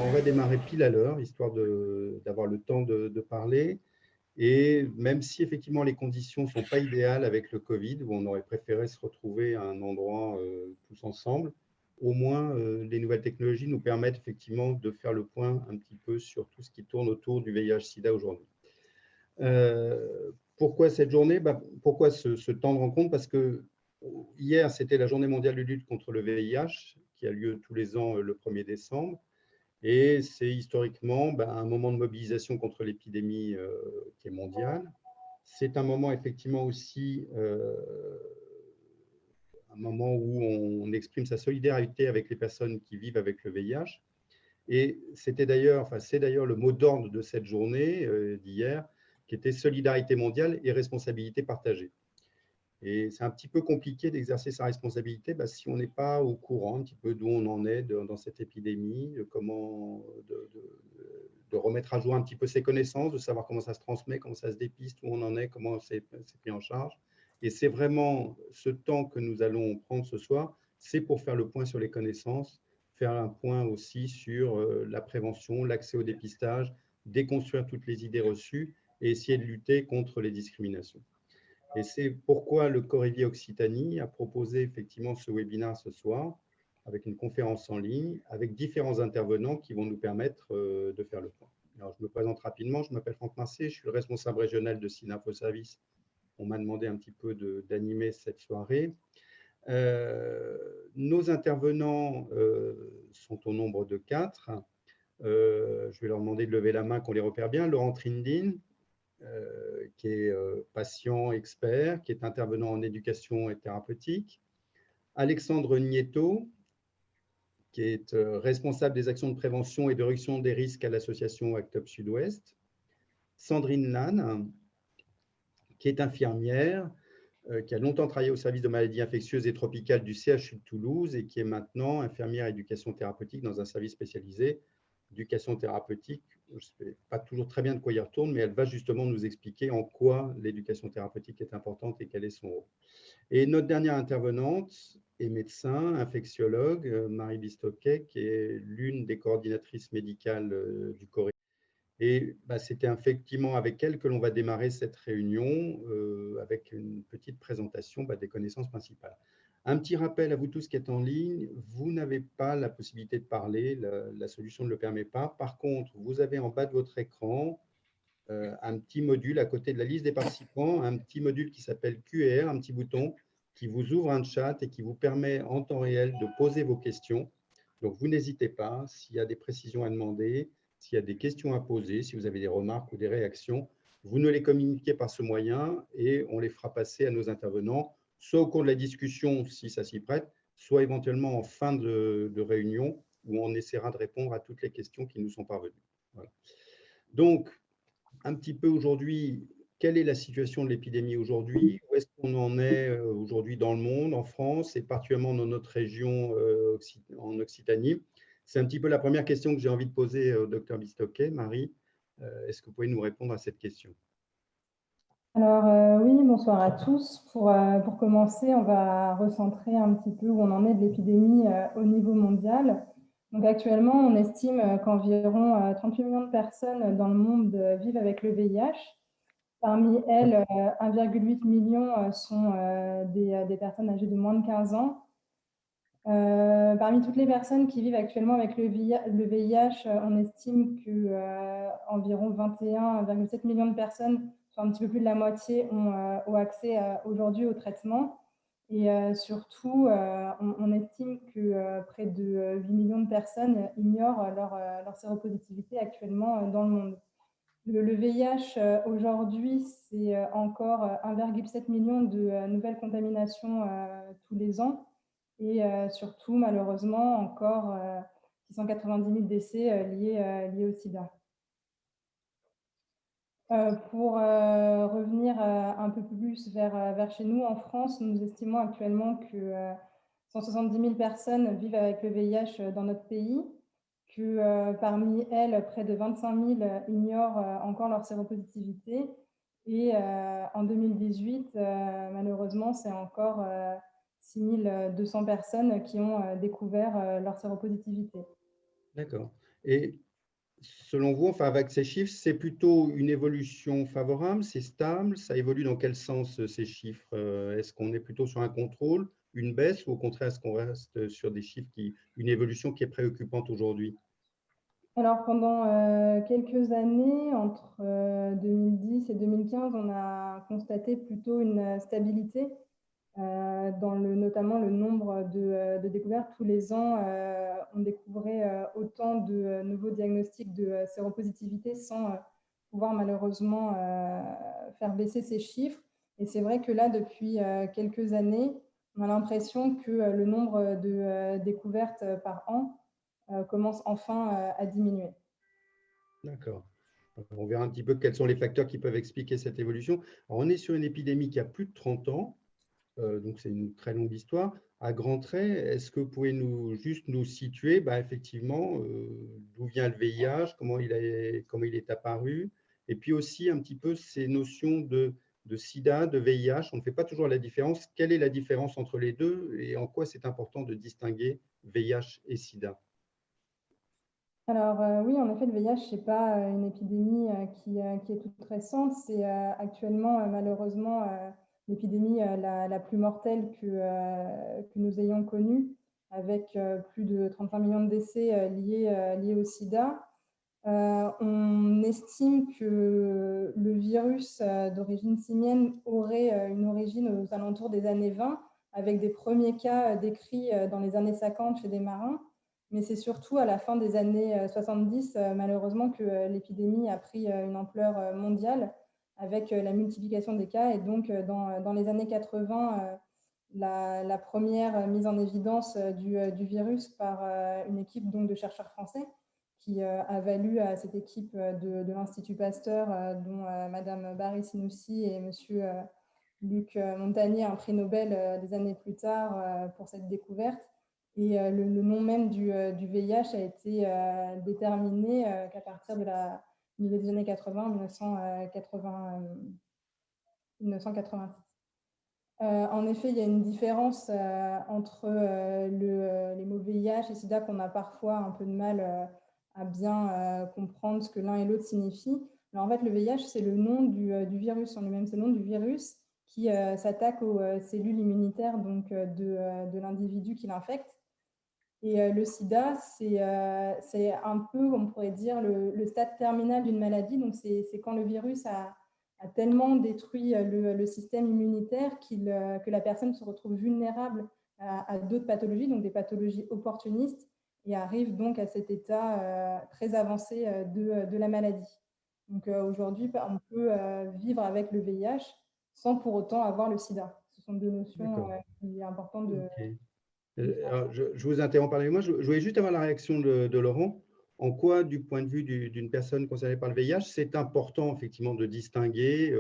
on va démarrer pile à l'heure, histoire d'avoir le temps de parler. Et même si effectivement les conditions ne sont pas idéales avec le Covid, où on aurait préféré se retrouver à un endroit tous ensemble, au moins les nouvelles technologies nous permettent effectivement de faire le point un petit peu sur tout ce qui tourne autour du VIH-Sida aujourd'hui. Pourquoi cette journée? Pourquoi ce temps de rencontre? Parce que hier, c'était la journée mondiale de lutte contre le VIH, qui a lieu tous les ans le 1er décembre. Et c'est historiquement un moment de mobilisation contre l'épidémie qui est mondiale. C'est un moment effectivement aussi un moment où on exprime sa solidarité avec les personnes qui vivent avec le VIH. Et c'est d'ailleurs le mot d'ordre de cette journée d'hier, qui était solidarité mondiale et responsabilité partagée. Et c'est un petit peu compliqué d'exercer sa responsabilité si on n'est pas au courant un petit peu d'où on en est dans cette épidémie, de remettre à jour un petit peu ses connaissances, de savoir comment ça se transmet, comment ça se dépiste, où on en est, comment c'est pris en charge. Et c'est vraiment ce temps que nous allons prendre ce soir, c'est pour faire le point sur les connaissances, faire un point aussi sur la prévention, l'accès au dépistage, déconstruire toutes les idées reçues et essayer de lutter contre les discriminations. Et c'est pourquoi le Corrivier Occitanie a proposé effectivement ce webinaire ce soir, avec une conférence en ligne, avec différents intervenants qui vont nous permettre de faire le point. Alors, je me présente rapidement, je m'appelle Franck Marcé, je suis le responsable régional de SINAFO Service. On m'a demandé un petit peu d'animer cette soirée. Nos intervenants sont au nombre de 4. Je vais leur demander de lever la main qu'on les repère bien. Laurent Trindine, qui est patient expert, qui est intervenant en éducation et thérapeutique. Alexandre Nieto, qui est responsable des actions de prévention et de réduction des risques à l'association ACT UP Sud-Ouest. Sandrine Lannes, qui est infirmière, qui a longtemps travaillé au service de maladies infectieuses et tropicales du CHU de Toulouse et qui est maintenant infirmière éducation thérapeutique dans un service spécialisé d'éducation thérapeutique. Je ne sais pas toujours très bien de quoi il retourne, mais elle va justement nous expliquer en quoi l'éducation thérapeutique est importante et quel est son rôle. Et notre dernière intervenante est médecin, infectiologue, Marie Bistoquet, qui est l'une des coordinatrices médicales du Corée. Et c'était effectivement avec elle que l'on va démarrer cette réunion avec une petite présentation des connaissances principales. Un petit rappel à vous tous qui êtes en ligne, vous n'avez pas la possibilité de parler, la solution ne le permet pas. Par contre, vous avez en bas de votre écran un petit module à côté de la liste des participants, un petit module qui s'appelle QR, un petit bouton qui vous ouvre un chat et qui vous permet en temps réel de poser vos questions. Donc, vous n'hésitez pas, s'il y a des précisions à demander, s'il y a des questions à poser, si vous avez des remarques ou des réactions, vous nous les communiquez par ce moyen et on les fera passer à nos intervenants, soit au cours de la discussion, si ça s'y prête, soit éventuellement en fin de réunion, où on essaiera de répondre à toutes les questions qui nous sont parvenues. Voilà. Donc, un petit peu aujourd'hui, quelle est la situation de l'épidémie aujourd'hui? Où est-ce qu'on en est aujourd'hui dans le monde, en France, et particulièrement dans notre région en Occitanie? C'est un petit peu la première question que j'ai envie de poser au docteur Bistoquet. Marie, est-ce que vous pouvez nous répondre à cette question? Alors oui, bonsoir à tous. Pour commencer, on va recentrer un petit peu où on en est de l'épidémie au niveau mondial. Donc actuellement, on estime qu'environ 38 millions de personnes dans le monde vivent avec le VIH. Parmi elles, 1,8 million sont des personnes âgées de moins de 15 ans. Parmi toutes les personnes qui vivent actuellement avec le VIH, on estime qu'environ 21,7 millions de personnes, soit un petit peu plus de la moitié, ont accès aujourd'hui au traitement. Et surtout, on estime que près de 8 millions de personnes ignorent leur séropositivité actuellement dans le monde. Le VIH, aujourd'hui, c'est encore 1,7 million de nouvelles contaminations tous les ans. Et surtout, malheureusement, encore 690 000 décès liés au sida. Pour revenir un peu plus vers chez nous, en France, nous estimons actuellement que 170 000 personnes vivent avec le VIH dans notre pays, que parmi elles, près de 25 000 ignorent encore leur séropositivité. Et en 2018, malheureusement, c'est encore 6 200 personnes qui ont découvert leur séropositivité. D'accord. Et selon vous, enfin, avec ces chiffres, c'est plutôt une évolution favorable, c'est stable, ça évolue dans quel sens ces chiffres? Est-ce qu'on est plutôt sur un contrôle, une baisse, ou au contraire, est-ce qu'on reste sur des chiffres une évolution qui est préoccupante aujourd'hui? Alors pendant quelques années, entre 2010 et 2015, on a constaté plutôt une stabilité notamment le nombre de découvertes. Tous les ans, on découvrait autant de nouveaux diagnostics de séropositivité sans pouvoir malheureusement faire baisser ces chiffres. Et c'est vrai que là, depuis quelques années, on a l'impression que le nombre de découvertes par an commence enfin à diminuer. D'accord. On verra un petit peu quels sont les facteurs qui peuvent expliquer cette évolution. Alors, on est sur une épidémie qui a plus de 30 ans, donc c'est une très longue histoire. À grands traits, est-ce que vous pouvez juste nous situer, effectivement, d'où vient le VIH, comment il est apparu, et puis aussi un petit peu ces notions de sida, de VIH. On ne fait pas toujours la différence. Quelle est la différence entre les deux et en quoi c'est important de distinguer VIH et sida? Alors oui, en effet, le VIH, c'est pas une épidémie qui est toute récente. C'est actuellement, malheureusement, l'épidémie la plus mortelle que nous ayons connue, avec plus de 35 millions de décès liés au sida. On estime que le virus d'origine simienne aurait une origine aux alentours des années 20, avec des premiers cas décrits dans les années 50 chez des marins. Mais c'est surtout à la fin des années 70, malheureusement, que l'épidémie a pris une ampleur mondiale avec la multiplication des cas. Et donc, dans les années 80, la première mise en évidence du virus par une équipe donc, de chercheurs français qui a valu à cette équipe de l'Institut Pasteur, dont Madame Barry Sinoussi et Monsieur Luc Montagnier, un prix Nobel des années plus tard pour cette découverte. Et le nom même du VIH a été déterminé qu'à partir de la milieu des années 80, 1986. En effet, il y a une différence entre les mots VIH et SIDA qu'on a parfois un peu de mal à bien comprendre ce que l'un et l'autre signifient. Mais en fait, le VIH, c'est le nom du virus en lui-même, c'est le nom du virus qui s'attaque aux cellules immunitaires donc, de l'individu qui l'infecte. Et le sida, c'est un peu, on pourrait dire, le stade terminal d'une maladie. Donc, c'est quand le virus a tellement détruit le système immunitaire que la personne se retrouve vulnérable à d'autres pathologies, donc des pathologies opportunistes, et arrive donc à cet état très avancé de la maladie. Donc, aujourd'hui, on peut vivre avec le VIH sans pour autant avoir le sida. Ce sont deux notions D'accord. qu'il est important de Ok. différencier. Alors, je vous interromps, pardonnez-moi, je voulais juste avoir la réaction de Laurent. En quoi, du point de vue d'une personne concernée par le VIH, c'est important effectivement de distinguer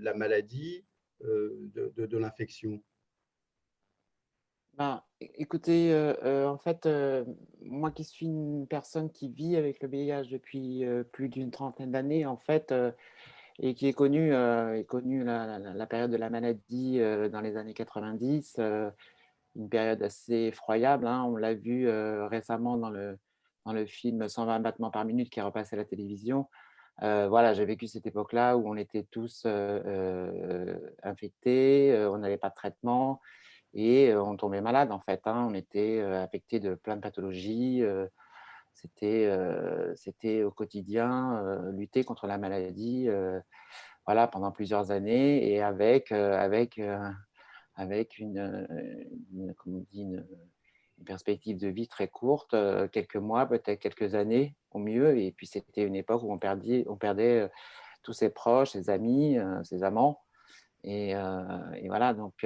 la maladie de l'infection? Ben, écoutez, en fait, moi qui suis une personne qui vit avec le VIH depuis plus d'une trentaine d'années, en fait, et qui est connu la période de la maladie dans les années 90, une période assez effroyable, hein. On l'a vu récemment dans le film 120 battements par minute qui est repassé à la télévision. Voilà, j'ai vécu cette époque-là où on était tous infectés, on n'avait pas de traitement et on tombait malade en fait, hein. On était affectés de plein de pathologies. C'était au quotidien lutter contre la maladie, voilà, pendant plusieurs années et avec comme on dit, une perspective de vie très courte, quelques mois, peut-être quelques années au mieux. Et puis c'était une époque où on perdait tous ses proches, ses amis, ses amants. Et voilà, donc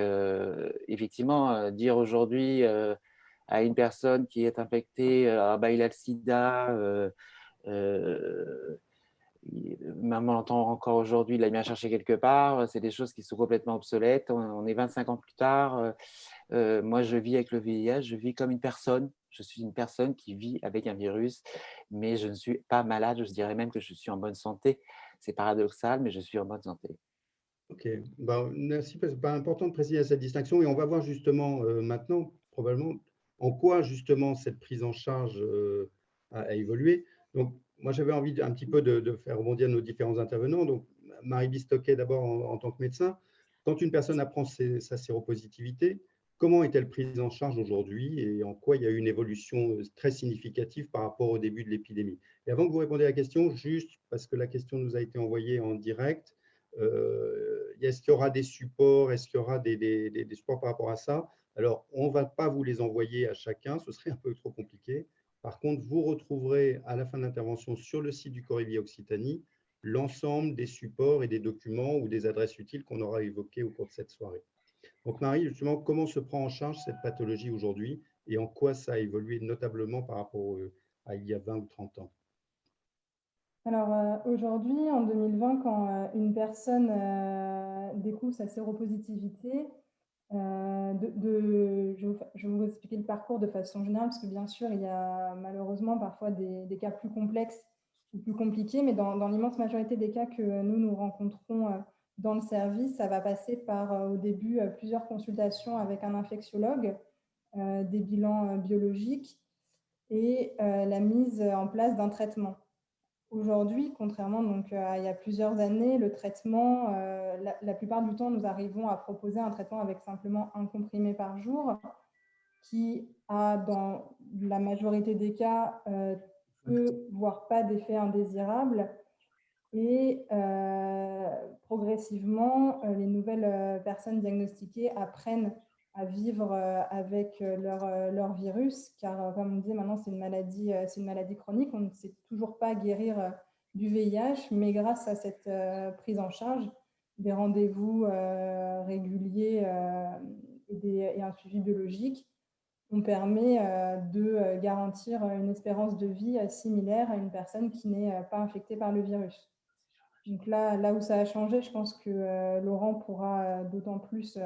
effectivement, dire aujourd'hui à une personne qui est infectée, ah bah, il a le sida, euh, même on l'entend encore aujourd'hui, il l'a bien cherché quelque part, c'est des choses qui sont complètement obsolètes. On est 25 ans plus tard. Moi, je vis avec le VIH, je vis comme une personne. Je suis une personne qui vit avec un virus, mais je ne suis pas malade. Je dirais même que je suis en bonne santé. C'est paradoxal, mais je suis en bonne santé. Ok, merci, c'est pas important de préciser cette distinction et on va voir justement maintenant, probablement, en quoi justement cette prise en charge à évoluer. Donc, moi, j'avais envie un petit peu de faire rebondir nos différents intervenants. Donc, Marie-Lise Toquet, d'abord en tant que médecin, quand une personne apprend sa séropositivité, comment est-elle prise en charge aujourd'hui et en quoi il y a eu une évolution très significative par rapport au début de l'épidémie? Et avant que vous répondiez à la question, juste parce que la question nous a été envoyée en direct, est-ce qu'il y aura des supports? Est-ce qu'il y aura des supports par rapport à ça? Alors, on ne va pas vous les envoyer à chacun, ce serait un peu trop compliqué. Par contre, vous retrouverez à la fin de l'intervention sur le site du Corrivier Occitanie l'ensemble des supports et des documents ou des adresses utiles qu'on aura évoquées au cours de cette soirée. Donc Marie, justement, comment se prend en charge cette pathologie aujourd'hui et en quoi ça a évolué notablement par rapport à il y a 20 ou 30 ans? Alors aujourd'hui, en 2020, quand une personne découvre sa séropositivité, je vais vous expliquer le parcours de façon générale, parce que bien sûr, il y a malheureusement parfois des cas plus complexes ou plus compliqués, mais dans l'immense majorité des cas que nous rencontrons dans le service, ça va passer par au début plusieurs consultations avec un infectiologue, des bilans biologiques et la mise en place d'un traitement. Aujourd'hui, contrairement donc, à il y a plusieurs années, le traitement, la plupart du temps, nous arrivons à proposer un traitement avec simplement un comprimé par jour qui a, dans la majorité des cas, peu, voire pas d'effet indésirable. Et progressivement, les nouvelles personnes diagnostiquées apprennent à vivre avec leur virus, car comme on dit, maintenant c'est une maladie chronique. On ne sait toujours pas guérir du VIH, mais grâce à cette prise en charge, des rendez-vous réguliers et un suivi biologique, on permet de garantir une espérance de vie similaire à une personne qui n'est pas infectée par le virus. Donc là où ça a changé, je pense que Laurent pourra d'autant plus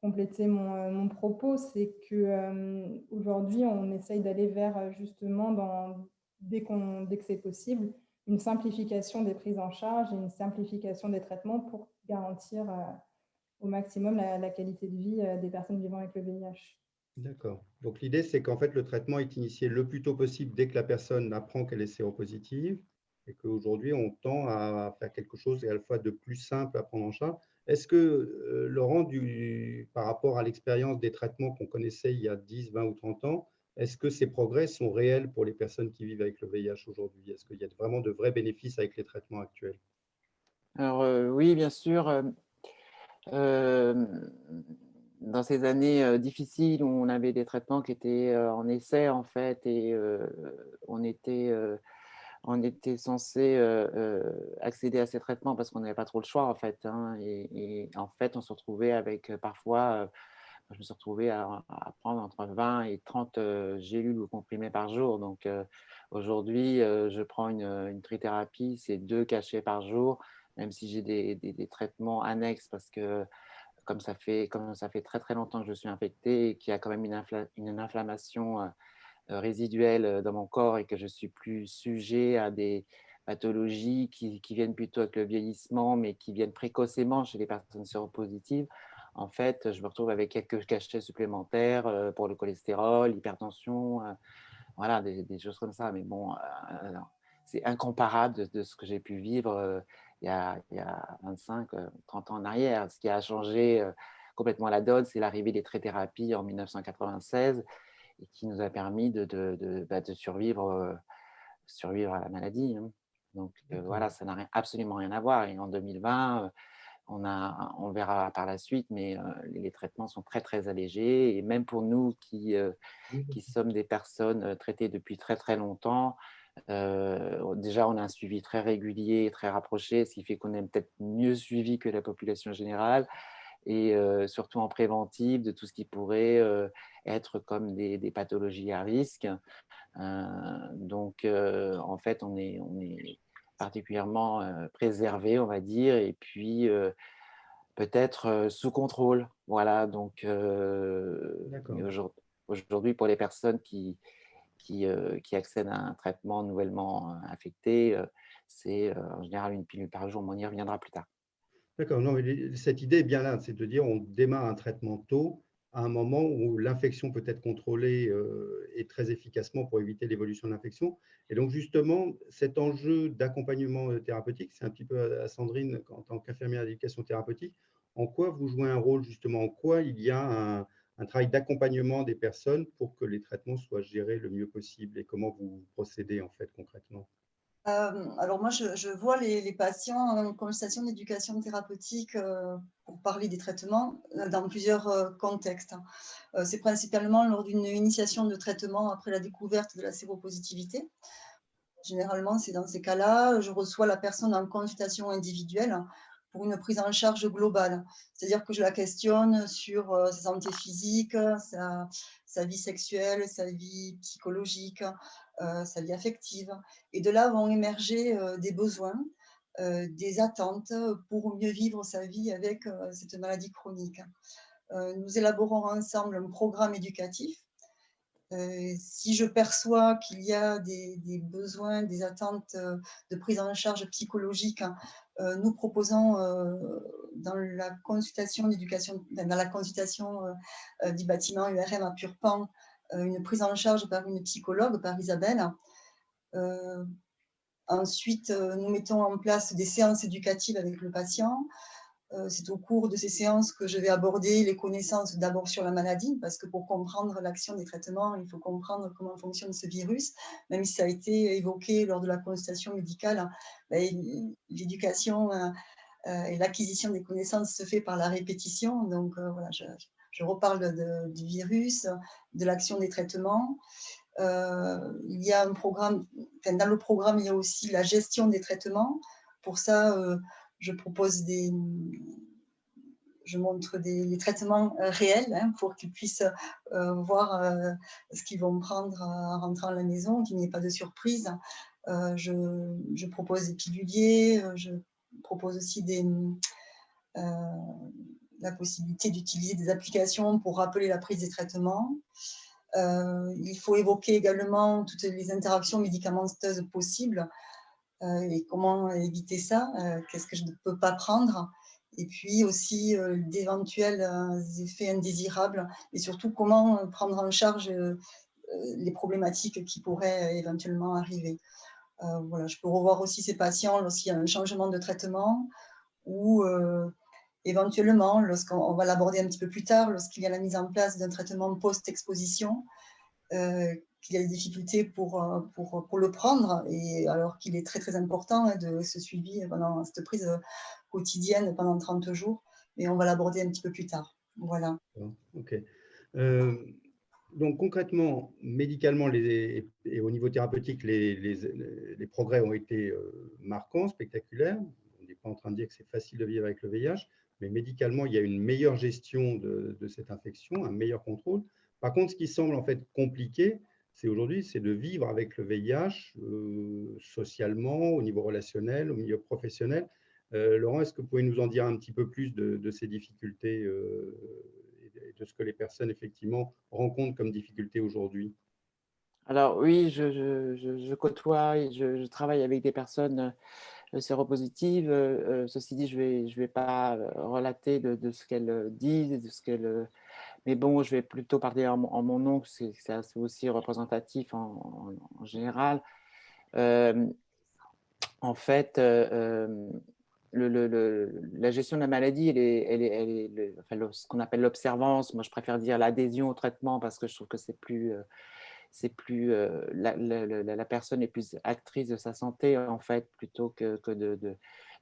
compléter mon propos, c'est qu'aujourd'hui, on essaye d'aller vers justement, dès que c'est possible, une simplification des prises en charge et une simplification des traitements pour garantir au maximum la qualité de vie des personnes vivant avec le VIH. D'accord. Donc l'idée, c'est qu'en fait, le traitement est initié le plus tôt possible dès que la personne apprend qu'elle est séropositive et qu'aujourd'hui, on tend à faire quelque chose à la fois de plus simple à prendre en charge. Est-ce que, Laurent, par rapport à l'expérience des traitements qu'on connaissait il y a 10, 20 ou 30 ans, est-ce que ces progrès sont réels pour les personnes qui vivent avec le VIH aujourd'hui? Est-ce qu'il y a vraiment de vrais bénéfices avec les traitements actuels? Alors oui, bien sûr. Euh, Dans ces années difficiles où on avait des traitements qui étaient en essai en fait et on était, euh, on était censé accéder à ces traitements parce qu'on n'avait pas trop le choix en fait, hein, et en fait on se retrouvait avec parfois, je me suis retrouvé à prendre entre 20 et 30 gélules ou comprimés par jour. Donc aujourd'hui je prends une trithérapie, c'est 2 cachets par jour, même si j'ai des traitements annexes parce que comme ça fait très très longtemps que je suis infecté et qu'il y a quand même une inflammation résiduelle dans mon corps et que je suis plus sujet à des pathologies qui viennent plutôt avec le vieillissement, mais qui viennent précocement chez les personnes séropositives. En fait, je me retrouve avec quelques cachets supplémentaires pour le cholestérol, l'hypertension, voilà, des choses comme ça. Mais bon, c'est incomparable de ce que j'ai pu vivre il y a 25, 30 ans en arrière. Ce qui a changé complètement la donne, c'est l'arrivée des trithérapies en 1996 et qui nous a permis de survivre à la maladie, hein. Donc voilà, ça n'a absolument rien à voir. Et en 2020, on verra par la suite, mais les traitements sont très très allégés. Et même pour nous qui sommes des personnes traitées depuis très très longtemps, déjà on a un suivi très régulier, très rapproché, ce qui fait qu'on est peut-être mieux suivi que la population générale et surtout en préventive de tout ce qui pourrait être comme des pathologies à risque. Donc, en fait, on est particulièrement préservé, on va dire, et puis peut-être sous contrôle. Voilà, donc mais D'accord. aujourd'hui, pour les personnes qui accèdent à un traitement nouvellement infecté, c'est en général une pilule par jour, mais on y reviendra plus tard. D'accord. Non, mais cette idée est bien là, c'est de dire on démarre un traitement tôt à un moment où l'infection peut être contrôlée et très efficacement pour éviter l'évolution de l'infection. Et donc, justement, cet enjeu d'accompagnement thérapeutique, c'est un petit peu à Sandrine, en tant qu'infirmière d'éducation thérapeutique, en quoi vous jouez un rôle, justement, en quoi il y a un travail d'accompagnement des personnes pour que les traitements soient gérés le mieux possible et comment vous procédez, en fait, concrètement? Alors moi, je vois les patients en consultation d'éducation thérapeutique pour parler des traitements dans plusieurs contextes. C'est principalement lors d'une initiation de traitement après la découverte de la séropositivité. Généralement, c'est dans ces cas-là, je reçois la personne en consultation individuelle pour une prise en charge globale. C'est-à-dire que je la questionne sur sa santé physique, sa vie sexuelle, sa vie psychologique, sa vie affective. Et de là vont émerger des besoins, des attentes pour mieux vivre sa vie avec cette maladie chronique. Nous élaborons ensemble un programme éducatif. Si je perçois qu'il y a des besoins, des attentes de prise en charge psychologique, nous proposons dans la consultation d'éducation, dans la consultation du bâtiment URM à Purpan, une prise en charge par une psychologue, par Isabelle. Ensuite, nous mettons en place des séances éducatives avec le patient. C'est au cours de ces séances que je vais aborder les connaissances d'abord sur la maladie, parce que pour comprendre l'action des traitements, il faut comprendre comment fonctionne ce virus. Même si ça a été évoqué lors de la consultation médicale, l'éducation et l'acquisition des connaissances se fait par la répétition. Donc voilà, je reparle du virus, de l'action des traitements. Il y a un programme, dans le programme, il y a aussi la gestion des traitements. Pour ça, je montre les traitements réels pour qu'ils puissent voir ce qu'ils vont prendre en rentrant à la maison, qu'il n'y ait pas de surprise. Je propose des piluliers, je propose aussi la possibilité d'utiliser des applications pour rappeler la prise des traitements. Il faut évoquer également toutes les interactions médicamenteuses possibles et comment éviter ça, qu'est-ce que je ne peux pas prendre, et puis aussi d'éventuels effets indésirables, et surtout comment prendre en charge les problématiques qui pourraient éventuellement arriver. Voilà, je peux revoir aussi ces patients lorsqu'il y a un changement de traitement ou éventuellement, lorsqu'on va l'aborder un petit peu plus tard, lorsqu'il y a la mise en place d'un traitement post-exposition, qu'il y a des difficultés pour le prendre, et alors qu'il est très très important de ce suivi pendant cette prise quotidienne pendant 30 jours, mais on va l'aborder un petit peu plus tard. Voilà. Ok. Donc concrètement, médicalement et au niveau thérapeutique, les progrès ont été marquants, spectaculaires. On n'est pas en train de dire que c'est facile de vivre avec le VIH, mais médicalement, il y a une meilleure gestion de cette infection, un meilleur contrôle. Par contre, ce qui semble en fait compliqué, c'est aujourd'hui, c'est de vivre avec le VIH socialement, au niveau relationnel, au milieu professionnel. Laurent, est-ce que vous pouvez nous en dire un petit peu plus de ces difficultés et de ce que les personnes, effectivement, rencontrent comme difficultés aujourd'hui? Alors oui, je côtoie et je travaille avec des personnes séropositives. Ceci dit, je vais pas relater de ce qu'elles disent, de ce qu'elles… Mais bon, je vais plutôt parler en mon nom, c'est aussi représentatif en général. En fait, la gestion de la maladie, enfin, ce qu'on appelle l'observance. Moi, je préfère dire l'adhésion au traitement parce que je trouve que c'est plus la personne est plus actrice de sa santé en fait, plutôt que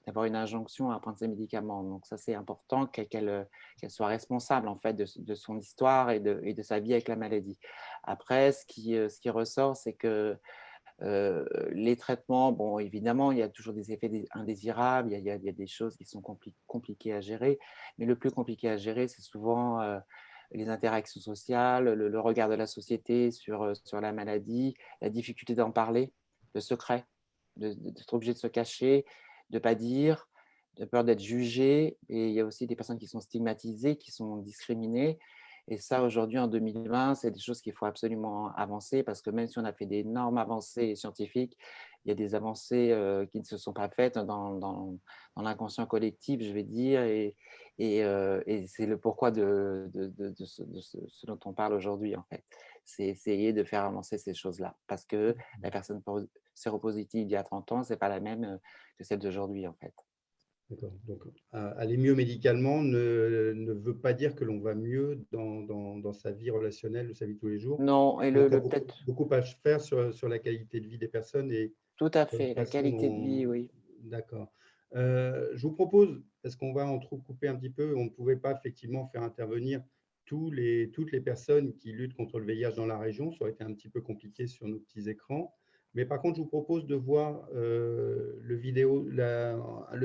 d'avoir une injonction à prendre ses médicaments. Donc ça, c'est important qu'elle soit responsable en fait de son histoire et de sa vie avec la maladie. Après, ce qui ressort, c'est que les traitements, bon, évidemment, il y a toujours des effets indésirables, il y a des choses qui sont compliquées à gérer, mais le plus compliqué à gérer, c'est souvent les interactions sociales, le regard de la société sur la maladie, la difficulté d'en parler, le secret, d'être obligé de se cacher, de ne pas dire, de peur d'être jugé. Et il y a aussi des personnes qui sont stigmatisées, qui sont discriminées. Et ça, aujourd'hui, en 2020, c'est des choses qu'il faut absolument avancer parce que même si on a fait d'énormes avancées scientifiques, il y a des avancées qui ne se sont pas faites dans l'inconscient collectif, je vais dire, et c'est le pourquoi de ce dont on parle aujourd'hui, en fait. C'est essayer de faire avancer ces choses-là, parce que la personne séropositive d'il y a 30 ans, c'est pas la même que celle d'aujourd'hui, en fait. D'accord. Donc, aller mieux médicalement ne veut pas dire que l'on va mieux dans sa vie relationnelle, sa vie de tous les jours. Non, et Il y a encore peut-être, beaucoup à faire sur la qualité de vie des personnes et tout à sur la fait, la façon qualité de vie, dont… oui. D'accord. Je vous propose, parce qu'on va entrecouper un petit peu, on ne pouvait pas effectivement faire intervenir toutes les personnes qui luttent contre le VIH dans la région. Ça aurait été un petit peu compliqué sur nos petits écrans. Mais par contre, je vous propose de voir le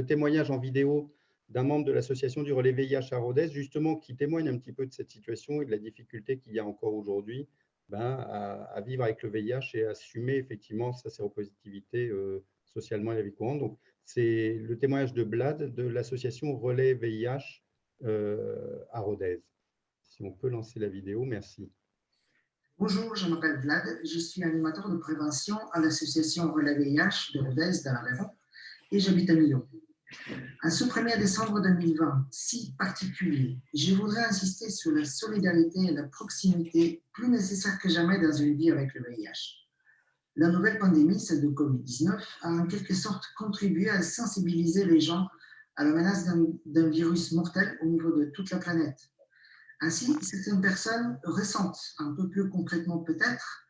témoignage en vidéo d'un membre de l'association du relais VIH à Rodez, justement, qui témoigne un petit peu de cette situation et de la difficulté qu'il y a encore aujourd'hui à vivre avec le VIH et à assumer effectivement sa séropositivité socialement et la vie courante. Donc, c'est le témoignage de Blad de l'association Relais VIH à Rodez. Si on peut lancer la vidéo, merci. Bonjour, je m'appelle Vlad, je suis animateur de prévention à l'association Relais VIH de Rodez dans l'Aveyron et j'habite à Millau. En ce 1er décembre 2020, si particulier, je voudrais insister sur la solidarité et la proximité plus nécessaires que jamais dans une vie avec le VIH. La nouvelle pandémie, celle de Covid-19, a en quelque sorte contribué à sensibiliser les gens à la menace d'un virus mortel au niveau de toute la planète. Ainsi, certaines personnes ressentent un peu plus concrètement peut-être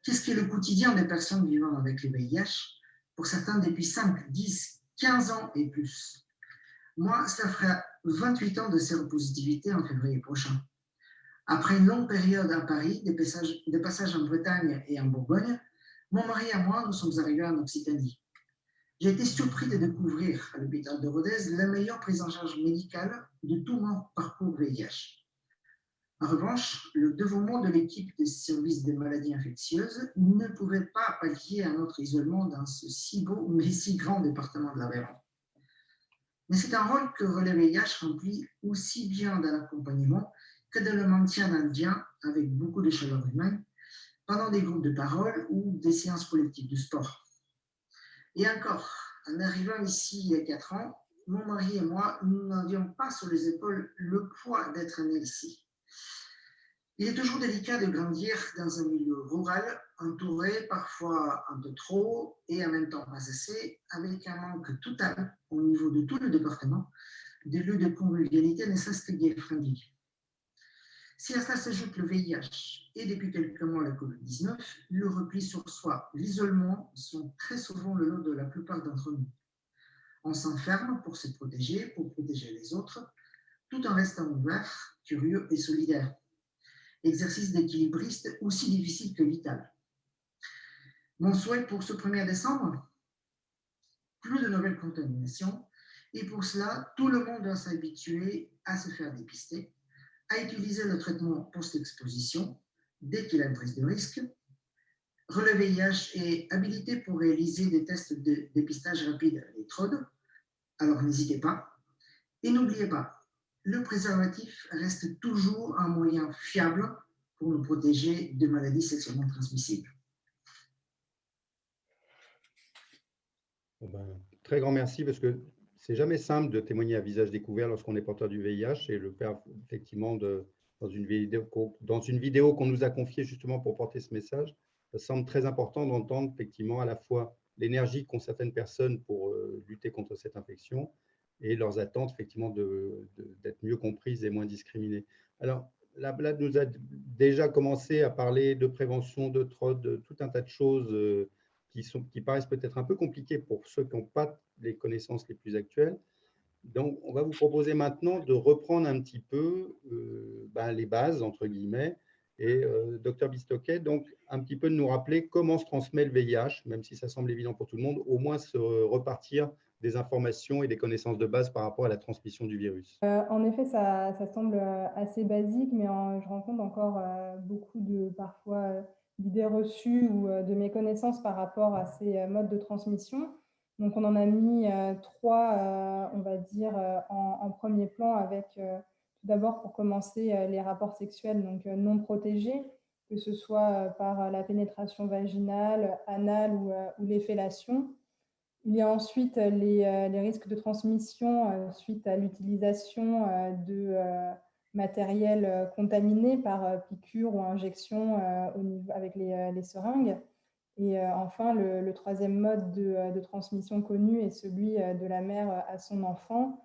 qu'est-ce qu'est le quotidien des personnes vivant avec le VIH, pour certains depuis 5, 10, 15 ans et plus. Moi, cela fera 28 ans de séropositivité en février prochain. Après une longue période à Paris, des passages en Bretagne et en Bourgogne, mon mari et moi, nous sommes arrivés en Occitanie. J'ai été surpris de découvrir à l'hôpital de Rodez la meilleure prise en charge médicale de tout mon parcours VIH. En revanche, le dévouement de l'équipe des services des maladies infectieuses ne pouvait pas pallier à notre isolement dans ce si beau mais si grand département de l'Aveyron. Mais c'est un rôle que Relais VIH remplit aussi bien dans l'accompagnement que dans le maintien d'un lien avec beaucoup de chaleur humaine pendant des groupes de parole ou des séances collectives de sport. Et encore, en arrivant ici il y a 4 ans, mon mari et moi, nous n'avions pas sur les épaules le poids d'être nés ici. Il est toujours délicat de grandir dans un milieu rural, entouré parfois un peu trop et en même temps pas assez, avec un manque total au niveau de tout le département de lieux de convivialité, ne serait-ce que gay-friendly. Si à cela s'ajoute le VIH et depuis quelques mois la Covid-19, le repli sur soi, l'isolement sont très souvent le lot de la plupart d'entre nous. On s'enferme pour se protéger, pour protéger les autres, tout en restant ouvert, curieux et solidaire. Exercice d'équilibriste aussi difficile que vital. Mon souhait pour ce 1er décembre, plus de nouvelles contaminations, et pour cela, tout le monde doit s'habituer à se faire dépister, à utiliser le traitement post-exposition dès qu'il a une prise de risque. Relais VIH est habilité pour réaliser des tests de dépistage rapide à l'électrode, alors n'hésitez pas. Et n'oubliez pas, le préservatif reste toujours un moyen fiable pour nous protéger de maladies sexuellement transmissibles. Très grand merci, parce que c'est jamais simple de témoigner à visage découvert lorsqu'on est porteur du VIH, et le faire effectivement dans une vidéo qu'on nous a confiée justement pour porter ce message. Ça semble très important d'entendre effectivement à la fois l'énergie qu'ont certaines personnes pour lutter contre cette infection et leurs attentes effectivement d'être mieux comprises et moins discriminées. Alors, la Blad nous a déjà commencé à parler de prévention, de TROD, de tout un tas de choses qui paraissent peut-être un peu compliquées pour ceux qui n'ont pas les connaissances les plus actuelles. Donc, on va vous proposer maintenant de reprendre un petit peu les bases, entre guillemets, et Dr Bistoquet, donc un petit peu de nous rappeler comment se transmet le VIH, même si ça semble évident pour tout le monde, au moins se repartir des informations et des connaissances de base par rapport à la transmission du virus. En effet, ça semble assez basique, mais je rencontre encore beaucoup de parfois d'idées reçues ou de méconnaissances par rapport à ces modes de transmission. Donc, on en a mis 3, on va dire, en premier plan avec, tout d'abord, pour commencer, les rapports sexuels donc non protégés. que ce soit par la pénétration vaginale, anale ou les fellations. Il y a ensuite les risques de transmission suite à l'utilisation de matériel contaminé par piqûre ou injection avec les seringues. Et enfin, le troisième mode de transmission connu est celui de la mère à son enfant,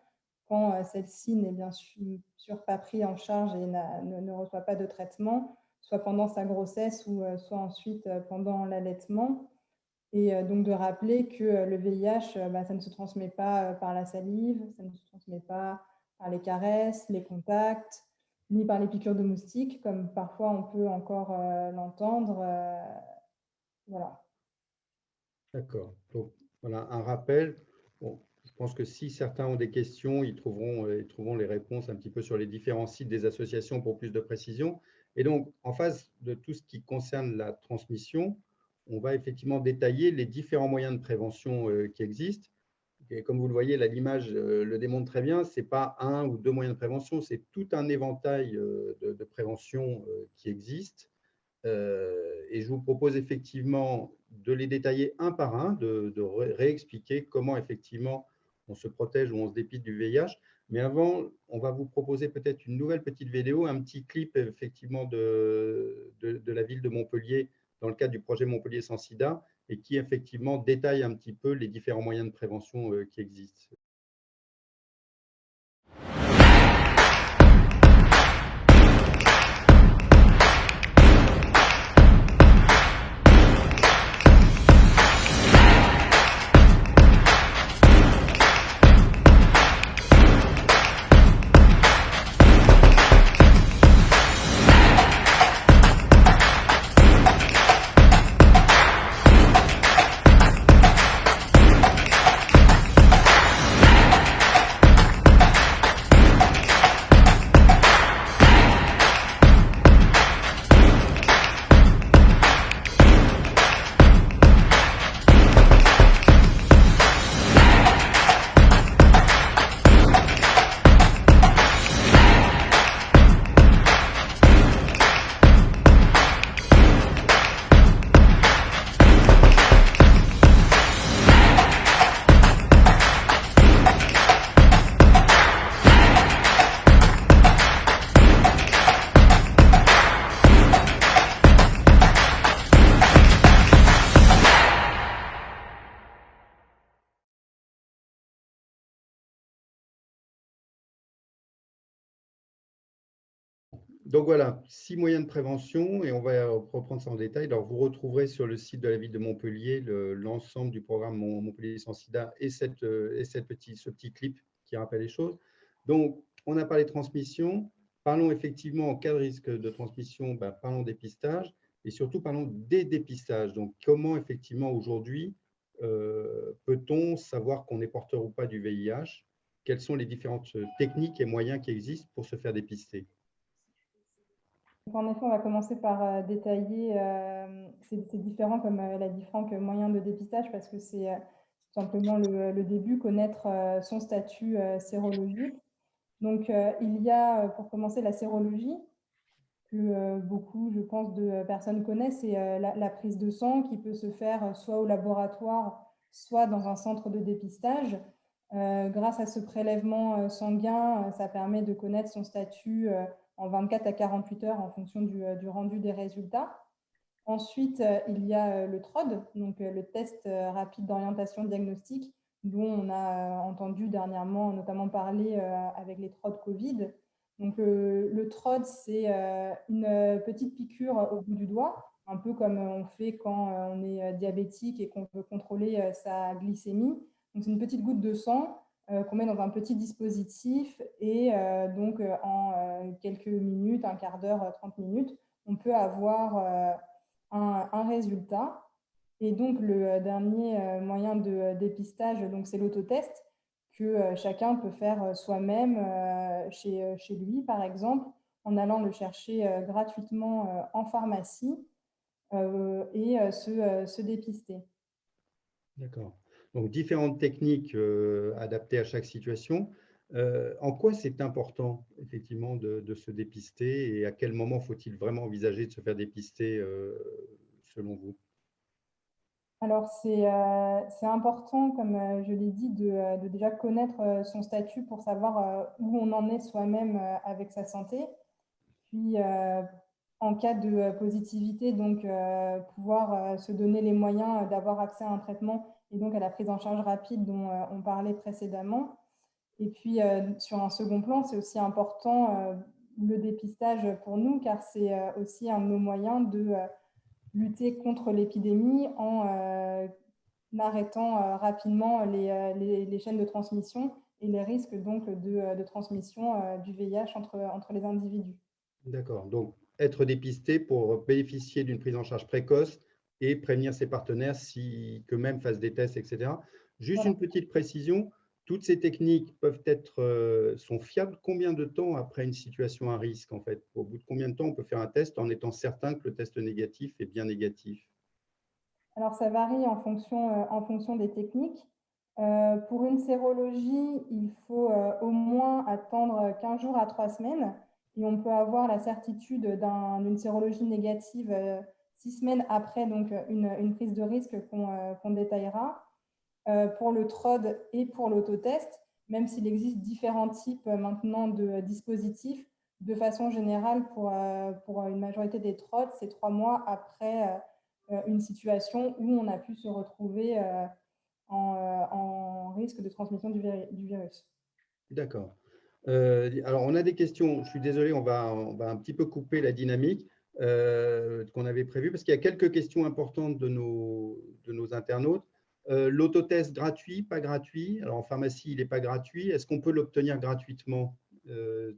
quand celle-ci n'est bien sûr pas prise en charge et ne reçoit pas de traitement, soit pendant sa grossesse ou soit ensuite pendant l'allaitement. Et donc de rappeler que le VIH, ça ne se transmet pas par la salive, ça ne se transmet pas par les caresses, les contacts, ni par les piqûres de moustiques, comme parfois on peut encore l'entendre. Voilà. D'accord. Donc, voilà, un rappel. Bon, je pense que si certains ont des questions, ils trouveront les réponses un petit peu sur les différents sites des associations pour plus de précision. Et donc, en face de tout ce qui concerne la transmission, on va effectivement détailler les différents moyens de prévention qui existent. Et comme vous le voyez, là, l'image le démontre très bien, ce n'est pas un ou deux moyens de prévention, c'est tout un éventail de prévention qui existe. Et je vous propose effectivement de les détailler un par un, de réexpliquer comment effectivement on se protège ou on se dépiste du VIH. Mais avant, on va vous proposer peut-être une nouvelle petite vidéo, un petit clip effectivement de la ville de Montpellier dans le cadre du projet Montpellier sans sida et qui effectivement détaille un petit peu les différents moyens de prévention qui existent. Donc voilà, 6 moyens de prévention et on va reprendre ça en détail. Alors, vous retrouverez sur le site de la ville de Montpellier l'ensemble du programme Montpellier sans sida et ce petit clip qui rappelle les choses. Donc, on a parlé de transmission. Parlons effectivement en cas de risque de transmission, parlons dépistage et surtout parlons des dépistages. Donc, comment effectivement aujourd'hui peut-on savoir qu'on est porteur ou pas du VIH? Quelles sont les différentes techniques et moyens qui existent pour se faire dépister? En effet, on va commencer par détailler ces différents, comme l'a dit Franck, moyens de dépistage, parce que c'est tout simplement le début, connaître son statut sérologique. Donc, il y a, pour commencer, la sérologie, que beaucoup, je pense, de personnes connaissent, c'est la prise de sang qui peut se faire soit au laboratoire, soit dans un centre de dépistage. Grâce à ce prélèvement sanguin, ça permet de connaître son statut en 24 à 48 heures en fonction du rendu des résultats. Ensuite, il y a le TROD, donc le test rapide d'orientation diagnostique, dont on a entendu dernièrement notamment parler avec les TROD Covid. Donc, le TROD, c'est une petite piqûre au bout du doigt, un peu comme on fait quand on est diabétique et qu'on veut contrôler sa glycémie. Donc, c'est une petite goutte de sang qu'on met dans un petit dispositif et donc en quelques minutes, un quart d'heure, 30 minutes, on peut avoir un résultat. Et donc, le dernier moyen de dépistage, c'est l'autotest que chacun peut faire soi-même chez lui, par exemple, en allant le chercher gratuitement en pharmacie et se dépister. D'accord. Donc, différentes techniques adaptées à chaque situation. En quoi c'est important, effectivement, de se dépister et à quel moment faut-il vraiment envisager de se faire dépister, selon vous? Alors, c'est important, comme je l'ai dit, de déjà connaître son statut pour savoir où on en est soi-même avec sa santé. Puis, en cas de positivité, donc pouvoir se donner les moyens d'avoir accès à un traitement et donc à la prise en charge rapide dont on parlait précédemment. Et puis, sur un second plan, c'est aussi important le dépistage pour nous, car c'est aussi un de nos moyens de lutter contre l'épidémie en arrêtant rapidement les chaînes de transmission et les risques donc de transmission du VIH entre les individus. D'accord. Donc, être dépisté pour bénéficier d'une prise en charge précoce et prévenir ses partenaires si qu'eux-mêmes fassent des tests, etc. Juste Voilà. une petite précision, toutes ces techniques peuvent être, sont fiables combien de temps après une situation à risque, en fait? Au bout de combien de temps on peut faire un test en étant certain que le test négatif est bien négatif? Alors, ça varie en fonction des techniques. Pour une sérologie, il faut au moins attendre 15 jours à 3 semaines et on peut avoir la certitude d'une sérologie négative 6 semaines après donc, une prise de risque qu'on détaillera. Pour le TROD et pour l'autotest, même s'il existe différents types maintenant de dispositifs, de façon générale, pour une majorité des TROD, c'est 3 mois après une situation où on a pu se retrouver en risque de transmission du virus. D'accord. Alors, on a des questions. Je suis désolé, on va un petit peu couper la dynamique qu'on avait prévue parce qu'il y a quelques questions importantes de nos internautes. L'autotest gratuit, pas gratuit? Alors, en pharmacie, il n'est pas gratuit. Est-ce qu'on peut l'obtenir gratuitement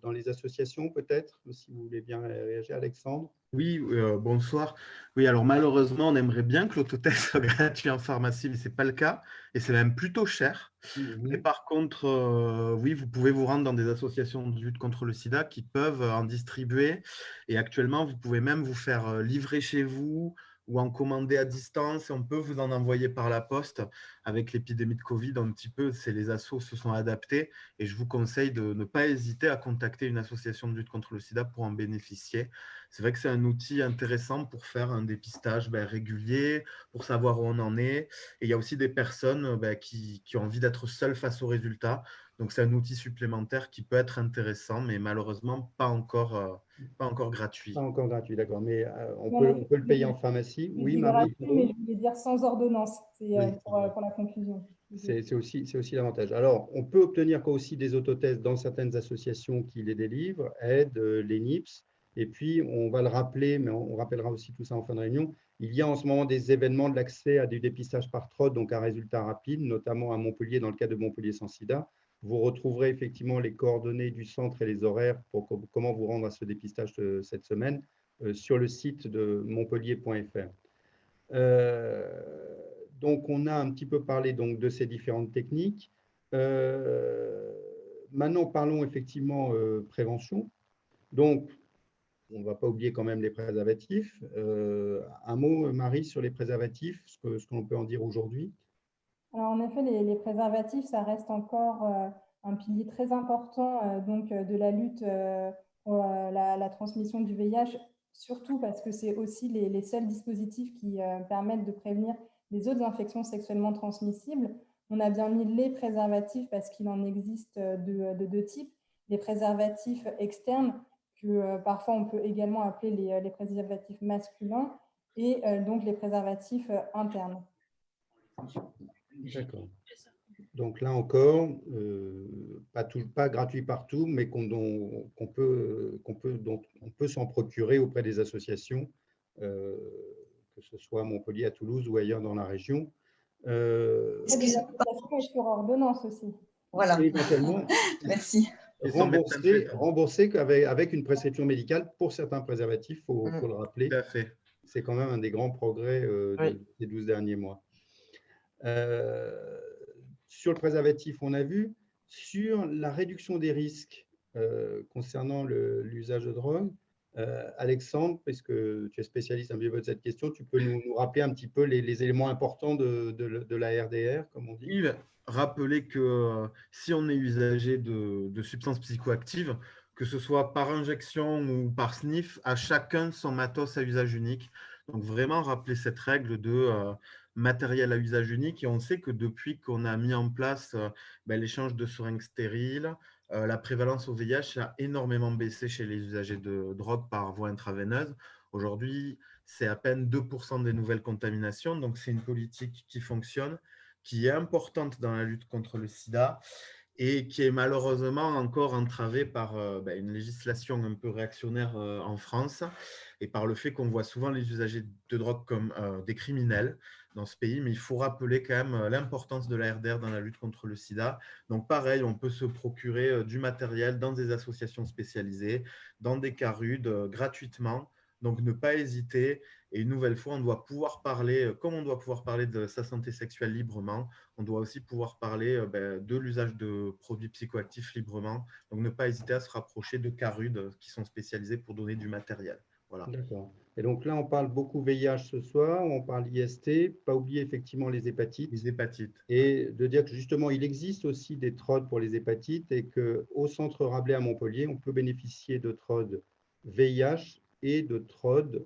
dans les associations, peut-être? Si vous voulez bien réagir, Alexandre. Oui, bonsoir. Oui, alors malheureusement, on aimerait bien que l'autotest soit gratuit en pharmacie, mais ce n'est pas le cas et c'est même plutôt cher. Mais par contre, oui, vous pouvez vous rendre dans des associations de lutte contre le sida qui peuvent en distribuer. Et actuellement, vous pouvez même vous faire livrer chez vous ou en commander à distance. Et on peut vous en envoyer par la poste. Avec l'épidémie de Covid, un petit peu, les assos se sont adaptés. Et je vous conseille de ne pas hésiter à contacter une association de lutte contre le sida pour en bénéficier. C'est vrai que c'est un outil intéressant pour faire un dépistage régulier, pour savoir où on en est. Et il y a aussi des personnes qui ont envie d'être seules face aux résultats. Donc, c'est un outil supplémentaire qui peut être intéressant, mais malheureusement, pas encore gratuit. Pas encore gratuit, d'accord. Mais on peut le payer en pharmacie. Oui, Marie? Mais je voulais dire sans ordonnance, c'est Oui, pour la conclusion. c'est aussi l'avantage. Alors, on peut obtenir aussi des autotests dans certaines associations qui les délivrent, aident, les NIPS. Et puis, on va le rappeler, mais on rappellera aussi tout ça en fin de réunion. Il y a en ce moment des événements de l'accès à du dépistage par TROD, donc à résultat rapide, notamment à Montpellier, dans le cas de Montpellier sans sida. Vous retrouverez effectivement les coordonnées du centre et les horaires pour comment vous rendre à ce dépistage cette semaine sur le site de montpellier.fr. Donc, on a un petit peu parlé donc, de ces différentes techniques. Maintenant, parlons effectivement prévention. Donc, on ne va pas oublier quand même les préservatifs. Un mot, Marie, sur les préservatifs, ce qu'on peut en dire aujourd'hui? Alors, en effet, les préservatifs, ça reste encore un pilier très important de la lutte pour la transmission du VIH, surtout parce que c'est aussi les seuls dispositifs qui permettent de prévenir les autres infections sexuellement transmissibles. On a bien mis les préservatifs parce qu'il en existe de deux types. Les préservatifs externes, que parfois on peut également appeler les préservatifs masculins, et donc les préservatifs internes. D'accord. Donc là encore, pas gratuit partout, mais dont on peut s'en procurer auprès des associations, que ce soit à Montpellier, à Toulouse ou ailleurs dans la région. Sur ordonnance aussi. Voilà. Et éventuellement, Merci. remboursé avec une prescription médicale pour certains préservatifs, il faut le rappeler. Tout à fait. C'est quand même un des grands progrès des 12 derniers mois. Sur le préservatif, on a vu. Sur la réduction des risques concernant l'usage de drogue, Alexandre, puisque tu es spécialiste un peu de cette question, tu peux nous rappeler un petit peu les éléments importants de la RDR, comme on dit? Oui, rappeler que si on est usager de substances psychoactives, que ce soit par injection ou par sniff, à chacun son matos à usage unique. Donc vraiment rappeler cette règle de matériel à usage unique. Et on sait que depuis qu'on a mis en place l'échange de seringues stériles, la prévalence au VIH a énormément baissé chez les usagers de drogue par voie intraveineuse. Aujourd'hui, c'est à peine 2% des nouvelles contaminations. Donc c'est une politique qui fonctionne, qui est importante dans la lutte contre le sida et qui est malheureusement encore entravée par une législation un peu réactionnaire en France et par le fait qu'on voit souvent les usagers de drogue comme des criminels dans ce pays. Mais il faut rappeler quand même l'importance de la RDR dans la lutte contre le sida. Donc pareil, on peut se procurer du matériel dans des associations spécialisées, dans des CARUD, gratuitement. Donc, ne pas hésiter. Et une nouvelle fois, on doit pouvoir parler, comme on doit pouvoir parler de sa santé sexuelle librement, on doit aussi pouvoir parler de l'usage de produits psychoactifs librement. Donc, ne pas hésiter à se rapprocher de CARUD qui sont spécialisés pour donner du matériel. Voilà. D'accord. Et donc là, on parle beaucoup VIH ce soir, on parle IST, pas oublier effectivement les hépatites. Les hépatites. Et de dire que justement, il existe aussi des TROD pour les hépatites et qu'au centre Rabelais à Montpellier, on peut bénéficier de TROD VIH et de TROD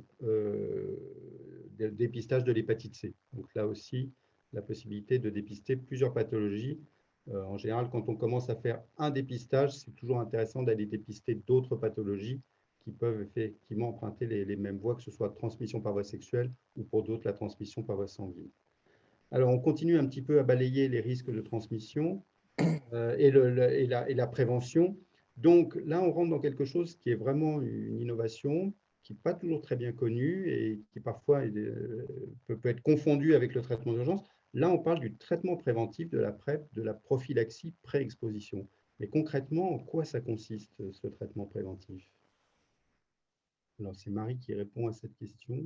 dépistage de l'hépatite C. Donc là aussi, la possibilité de dépister plusieurs pathologies. En général, quand on commence à faire un dépistage, c'est toujours intéressant d'aller dépister d'autres pathologies qui peuvent effectivement emprunter les mêmes voies, que ce soit transmission par voie sexuelle ou pour d'autres la transmission par voie sanguine. Alors, on continue un petit peu à balayer les risques de transmission et la prévention. Donc là, on rentre dans quelque chose qui est vraiment une innovation, qui n'est pas toujours très bien connue et qui parfois peut être confondue avec le traitement d'urgence. Là, on parle du traitement préventif de la PrEP, de la prophylaxie pré-exposition. Mais concrètement, en quoi ça consiste, ce traitement préventif? Alors, c'est Marie qui répond à cette question.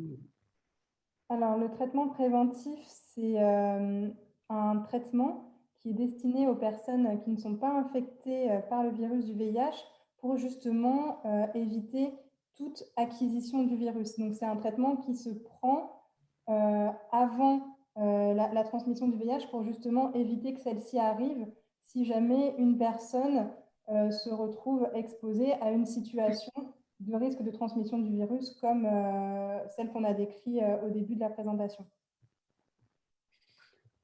Alors, le traitement préventif, c'est un traitement qui est destiné aux personnes qui ne sont pas infectées par le virus du VIH pour justement éviter toute acquisition du virus. Donc, c'est un traitement qui se prend avant la transmission du VIH pour justement éviter que celle-ci arrive si jamais une personne se retrouve exposée à une situation de risque de transmission du virus comme celle qu'on a décrite au début de la présentation.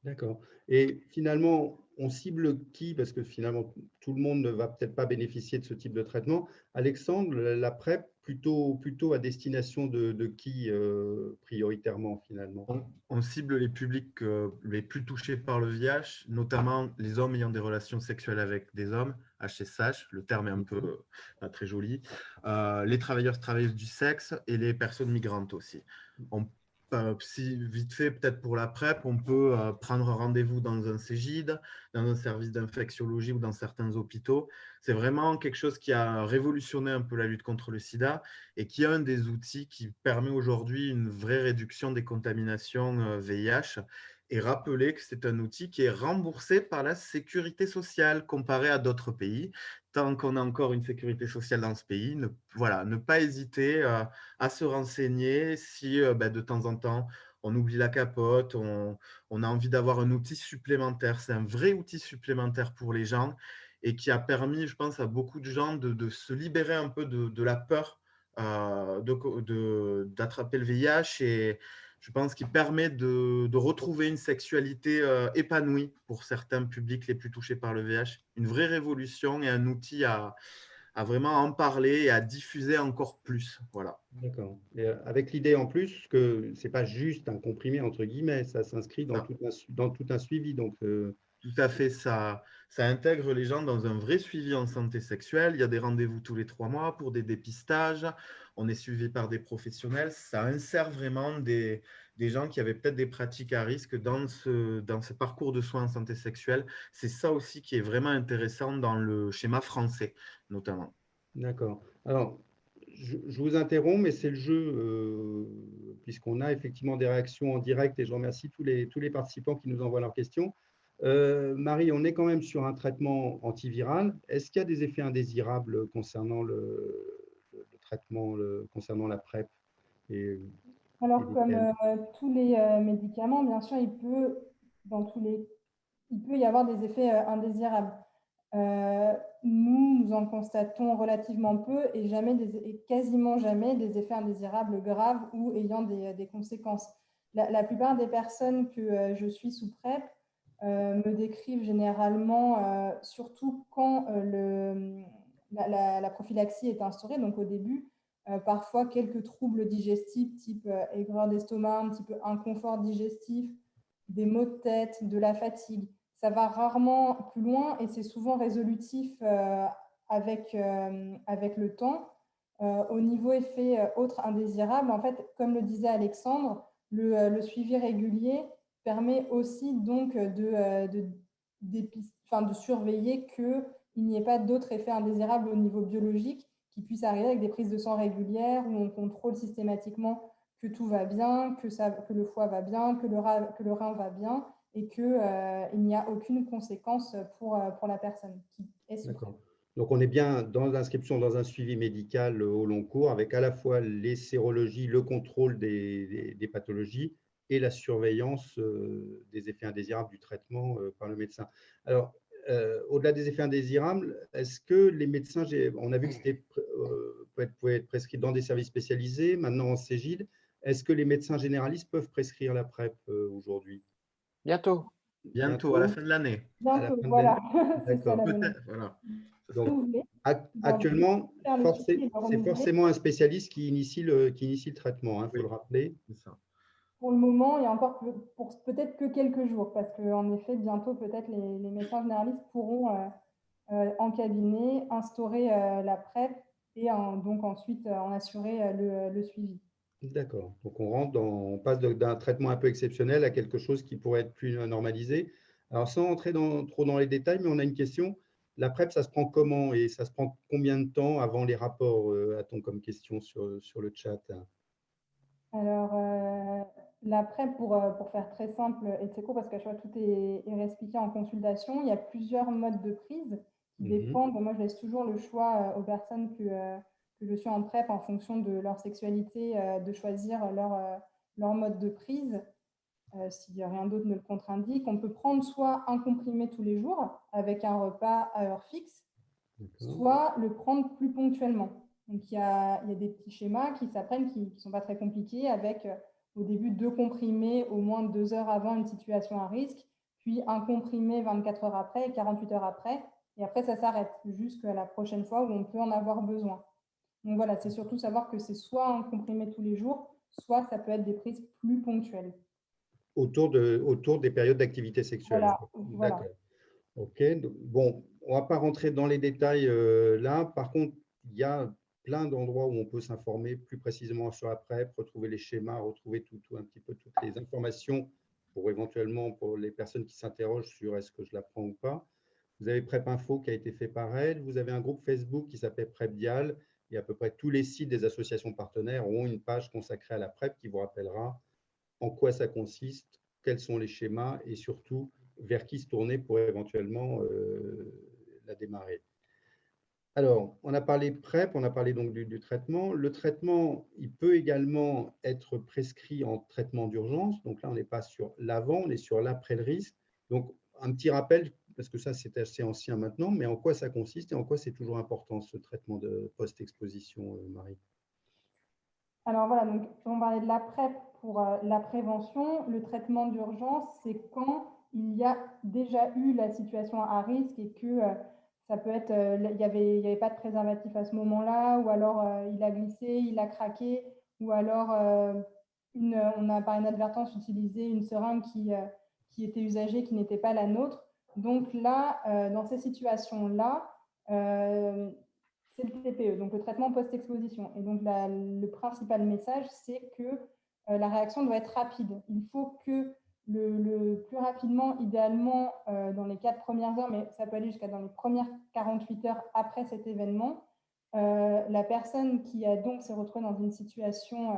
D'accord. Et finalement, on cible qui? Parce que finalement, tout le monde ne va peut-être pas bénéficier de ce type de traitement. Alexandre, la PrEP, plutôt à destination de qui prioritairement finalement? On cible les publics les plus touchés par le VIH, notamment les hommes ayant des relations sexuelles avec des hommes, HSH, le terme est un peu pas très joli, les travailleuses du sexe et les personnes migrantes aussi. Si vite fait, peut-être pour la PrEP, on peut prendre rendez-vous dans un CEGID, dans un service d'infectiologie ou dans certains hôpitaux. C'est vraiment quelque chose qui a révolutionné un peu la lutte contre le sida et qui est un des outils qui permet aujourd'hui une vraie réduction des contaminations VIH. Et rappeler que c'est un outil qui est remboursé par la sécurité sociale comparé à d'autres pays. Tant qu'on a encore une sécurité sociale dans ce pays, ne pas hésiter à se renseigner si de temps en temps, on oublie la capote, on a envie d'avoir un outil supplémentaire. C'est un vrai outil supplémentaire pour les gens et qui a permis, je pense, à beaucoup de gens de se libérer un peu de la peur d'attraper le VIH et je pense qu'il permet de retrouver une sexualité épanouie pour certains publics les plus touchés par le VIH. Une vraie révolution et un outil à vraiment en parler et à diffuser encore plus. Voilà. D'accord. Et avec l'idée en plus que ce n'est pas juste un comprimé, entre guillemets, ça s'inscrit dans tout un suivi. Donc, tout à fait, ça intègre les gens dans un vrai suivi en santé sexuelle. Il y a des rendez-vous tous les 3 mois pour des dépistages. On est suivi par des professionnels. Ça insère vraiment des gens qui avaient peut-être des pratiques à risque dans ce parcours de soins en santé sexuelle. C'est ça aussi qui est vraiment intéressant dans le schéma français, notamment. D'accord. Alors, je vous interromps, mais c'est le jeu, puisqu'on a effectivement des réactions en direct et je remercie tous les participants qui nous envoient leurs questions. Marie, on est quand même sur un traitement antiviral. Est-ce qu'il y a des effets indésirables concernant le traitement concernant la PrEP Alors, comme lesquels tous les médicaments, bien sûr, il peut y avoir des effets indésirables. Nous en constatons relativement peu et quasiment jamais des effets indésirables graves ou ayant des conséquences. La plupart des personnes que je suis sous PrEP me décrivent généralement, surtout quand la prophylaxie est instaurée, donc au début, parfois quelques troubles digestifs type aigreur d'estomac, un petit peu inconfort digestif, des maux de tête, de la fatigue. Ça va rarement plus loin et c'est souvent résolutif avec le temps. Au niveau effet autres indésirables, en fait, comme le disait Alexandre, le suivi régulier permet aussi donc de surveiller qu'il n'y ait pas d'autres effets indésirables au niveau biologique qui puissent arriver avec des prises de sang régulières où on contrôle systématiquement que tout va bien, que le foie va bien, que le rein va bien et qu'il n'y a aucune conséquence pour la personne qui est sous PrEP. D'accord. Donc, on est bien dans l'inscription dans un suivi médical au long cours avec à la fois les sérologies, le contrôle des pathologies et la surveillance des effets indésirables du traitement par le médecin. Alors, au-delà des effets indésirables, est-ce que les médecins, on a vu que c'était pouvait être prescrit dans des services spécialisés, maintenant en Cégide, est-ce que les médecins généralistes peuvent prescrire la PrEP aujourd'hui? Bientôt. Bientôt, à la fin de l'année. À la Bientôt, fin de voilà. l'année. C'est ça D'accord. la bonne. Voilà. Donc, Renouveler. actuellement, Faire le suivi et le c'est renouveler. forcément un spécialiste qui initie le traitement, il faut le rappeler. C'est ça. Pour le moment, et encore pour peut-être que quelques jours, parce qu'en effet, bientôt, peut-être les médecins généralistes pourront en cabinet instaurer la PrEP et donc ensuite en assurer le suivi. D'accord. Donc, on passe d'un traitement un peu exceptionnel à quelque chose qui pourrait être plus normalisé. Alors, sans entrer trop dans les détails, mais on a une question. La PrEP, ça se prend comment et ça se prend combien de temps avant les rapports, a-t-on comme question sur le chat? Alors, la PrEP, pour faire très simple et très court, parce qu'à chaque fois tout est réexpliqué en consultation, il y a plusieurs modes de prise qui dépendent. Moi, je laisse toujours le choix aux personnes que je suis en PrEP en fonction de leur sexualité, de choisir leur mode de prise. Si rien d'autre ne le contre-indique, on peut prendre soit un comprimé tous les jours avec un repas à heure fixe, soit le prendre plus ponctuellement. Donc, il y a des petits schémas qui s'apprennent, qui ne sont pas très compliqués, avec au début 2 comprimés au moins 2 heures avant une situation à risque, puis un comprimé 24 heures après et 48 heures après. Et après, ça s'arrête jusqu'à la prochaine fois où on peut en avoir besoin. Donc voilà, c'est surtout savoir que c'est soit un comprimé tous les jours, soit ça peut être des prises plus ponctuelles. Autour des périodes d'activité sexuelle. Voilà. D'accord. OK. Donc, bon, on ne va pas rentrer dans les détails là. Par contre, il y a plein d'endroits où on peut s'informer plus précisément sur la PrEP, retrouver les schémas, retrouver un petit peu toutes les informations pour éventuellement, pour les personnes qui s'interrogent sur est-ce que je la prends ou pas. Vous avez PrEP Info qui a été fait par elle. Vous avez un groupe Facebook qui s'appelle PrEPdial. Et à peu près tous les sites des associations partenaires ont une page consacrée à la PrEP qui vous rappellera en quoi ça consiste, quels sont les schémas et surtout vers qui se tourner pour éventuellement la démarrer. Alors, on a parlé PrEP, on a parlé donc du traitement. Le traitement, il peut également être prescrit en traitement d'urgence. Donc là, on n'est pas sur l'avant, on est sur l'après le risque. Donc, un petit rappel, parce que ça, c'est assez ancien maintenant, mais en quoi ça consiste et en quoi c'est toujours important, ce traitement de post-exposition, Marie? Alors voilà, donc on parlait de la PrEP pour la prévention. Le traitement d'urgence, c'est quand il y a déjà eu la situation à risque et que ça peut être, il n'y avait pas de préservatif à ce moment-là, ou alors il a glissé, il a craqué, ou alors on a par inadvertance utilisé une seringue qui était usagée, qui n'était pas la nôtre. Donc là, dans ces situations-là, c'est le TPE, donc le traitement post-exposition. Et donc, le principal message, c'est que la réaction doit être rapide. Il faut que le plus rapidement, idéalement, dans les 4 premières heures, mais ça peut aller jusqu'à dans les premières 48 heures après cet événement, la personne qui a donc s'est retrouvée dans une situation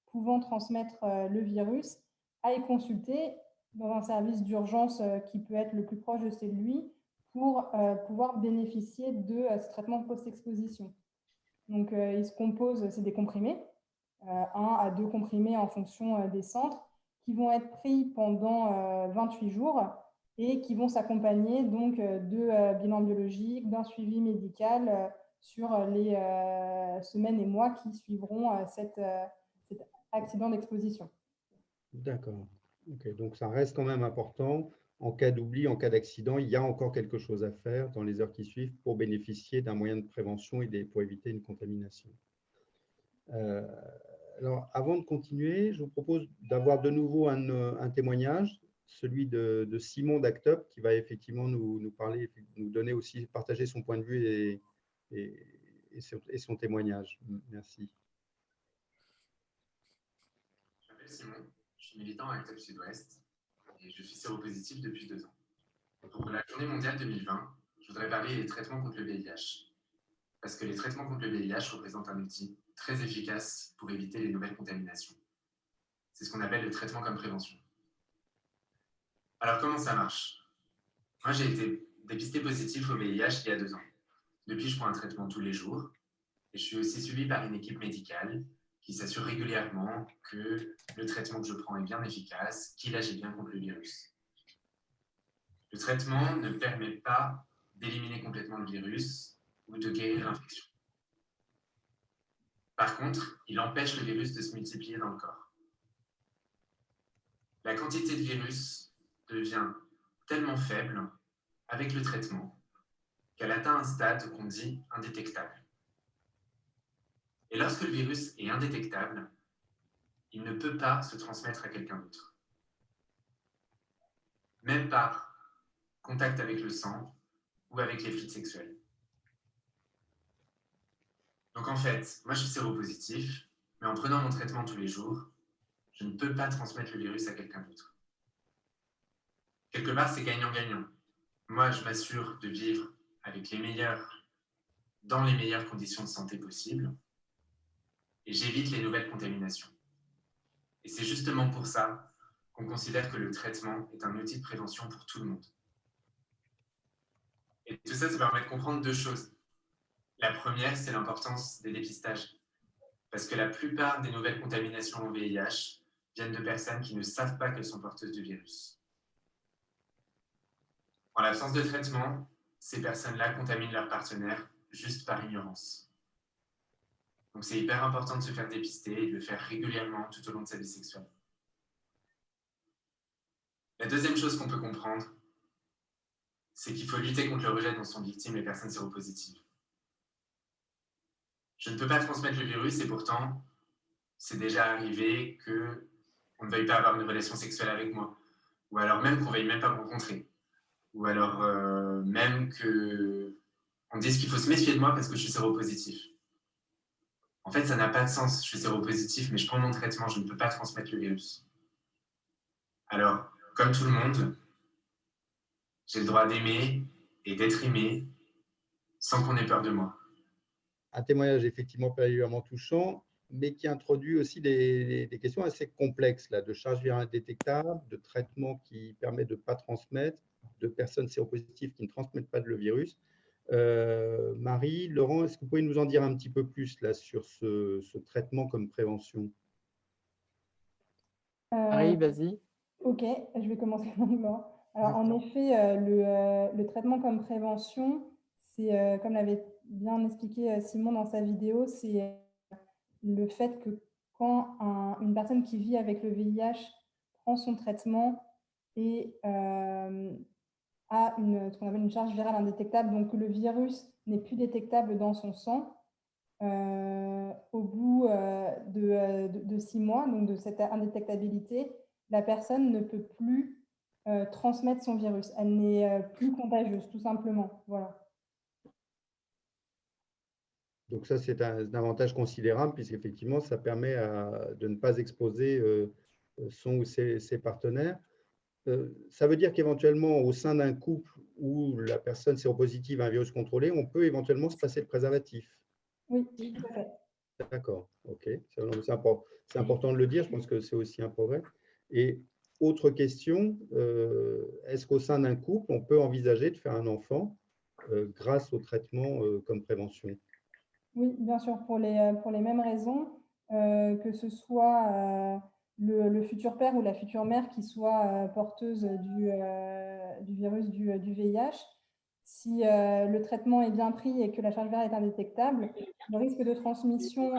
pouvant transmettre le virus aille consulter dans un service d'urgence qui peut être le plus proche de chez lui, pour pouvoir bénéficier de ce traitement post-exposition. Donc, ils se composent, c'est des comprimés, 1 à 2 comprimés en fonction des centres, qui vont être pris pendant 28 jours et qui vont s'accompagner donc de bilans biologiques, d'un suivi médical sur les semaines et mois qui suivront cet accident d'exposition. D'accord. Okay. Donc, ça reste quand même important. En cas d'oubli, en cas d'accident, il y a encore quelque chose à faire dans les heures qui suivent pour bénéficier d'un moyen de prévention et pour éviter une contamination. Alors, avant de continuer, je vous propose d'avoir de nouveau un témoignage, celui de Simon d'Actop, qui va effectivement nous parler, nous donner aussi, partager son point de vue et son témoignage. Merci. Je m'appelle Simon, je suis militant à Actop Sud-Ouest et je suis séropositif depuis 2 ans. Pour la journée mondiale 2020, je voudrais parler des traitements contre le VIH. Parce que les traitements contre le VIH représentent un outil très efficace pour éviter les nouvelles contaminations. C'est ce qu'on appelle le traitement comme prévention. Alors, comment ça marche? Moi, j'ai été dépisté positif au VIH il y a 2 ans. Depuis, je prends un traitement tous les jours et je suis aussi suivi par une équipe médicale qui s'assure régulièrement que le traitement que je prends est bien efficace, qu'il agit bien contre le virus. Le traitement ne permet pas d'éliminer complètement le virus ou de guérir l'infection. Par contre, il empêche le virus de se multiplier dans le corps. La quantité de virus devient tellement faible avec le traitement qu'elle atteint un stade qu'on dit indétectable. Et lorsque le virus est indétectable, il ne peut pas se transmettre à quelqu'un d'autre. Même par contact avec le sang ou avec les fluides sexuels. Donc en fait, moi je suis séropositif, mais en prenant mon traitement tous les jours, je ne peux pas transmettre le virus à quelqu'un d'autre. Quelque part, c'est gagnant-gagnant. Moi, je m'assure de vivre avec dans les meilleures conditions de santé possibles, et j'évite les nouvelles contaminations. Et c'est justement pour ça qu'on considère que le traitement est un outil de prévention pour tout le monde. Et tout ça, ça permet de comprendre 2 choses. La première, c'est l'importance des dépistages. Parce que la plupart des nouvelles contaminations au VIH viennent de personnes qui ne savent pas qu'elles sont porteuses du virus. En l'absence de traitement, ces personnes-là contaminent leurs partenaires juste par ignorance. Donc c'est hyper important de se faire dépister et de le faire régulièrement tout au long de sa vie sexuelle. La deuxième chose qu'on peut comprendre, c'est qu'il faut lutter contre le rejet dont sont victimes les personnes séropositives. Je ne peux pas transmettre le virus et pourtant, c'est déjà arrivé qu'on ne veuille pas avoir une relation sexuelle avec moi, ou alors même qu'on ne veuille même pas me rencontrer, ou alors même qu'on dise qu'il faut se méfier de moi parce que je suis séropositif. En fait, ça n'a pas de sens. Je suis séropositif, mais je prends mon traitement, je ne peux pas transmettre le virus. Alors, comme tout le monde, j'ai le droit d'aimer et d'être aimé sans qu'on ait peur de moi. Un témoignage effectivement particulièrement touchant, mais qui introduit aussi des questions assez complexes là, de charge virale indétectable, de traitement qui permet de ne pas transmettre, de personnes séropositives qui ne transmettent pas le virus. Marie, Laurent, est-ce que vous pouvez nous en dire un petit peu plus là, sur ce traitement comme prévention? Marie, vas-y. Ok, je vais commencer maintenant. Alors, en effet, le traitement comme prévention, c'est, comme l'avait bien expliqué Simon dans sa vidéo, c'est le fait que quand une personne qui vit avec le VIH prend son traitement et a ce qu'on appelle une charge virale indétectable, donc le virus n'est plus détectable dans son sang, au bout de 6 mois, donc de cette indétectabilité, la personne ne peut plus transmettre son virus. Elle n'est plus contagieuse, tout simplement. Voilà. Donc ça, c'est un avantage considérable puisqu'effectivement, ça permet de ne pas exposer son ou ses partenaires. Ça veut dire qu'éventuellement, au sein d'un couple où la personne séropositive a un virus contrôlé, on peut éventuellement se passer le préservatif. Oui, tout à fait. D'accord, ok. C'est important de le dire, je pense que c'est aussi un progrès. Et autre question, est-ce qu'au sein d'un couple, on peut envisager de faire un enfant grâce au traitement comme prévention? Oui, bien sûr, pour les mêmes raisons, que ce soit le futur père ou la future mère qui soit porteuse du virus du VIH. Si le traitement est bien pris et que la charge virale est indétectable, le risque de transmission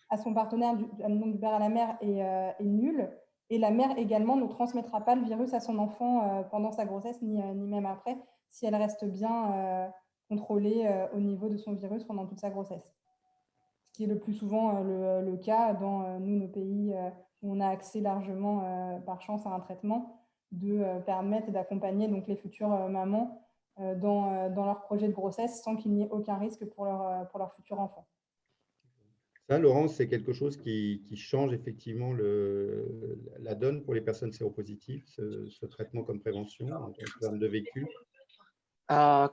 à son partenaire, donc du père à la mère, est nul. Et la mère également ne transmettra pas le virus à son enfant pendant sa grossesse, ni même après, si elle reste bien contrôlée au niveau de son virus pendant toute sa grossesse. Ce qui est le plus souvent le cas dans nos pays où on a accès largement, par chance, à un traitement, de permettre et d'accompagner donc les futures mamans dans leur projet de grossesse sans qu'il n'y ait aucun risque pour leur futur enfant. Ça, Laurence, c'est quelque chose qui change effectivement la donne pour les personnes séropositives, ce traitement comme prévention en termes de vécu.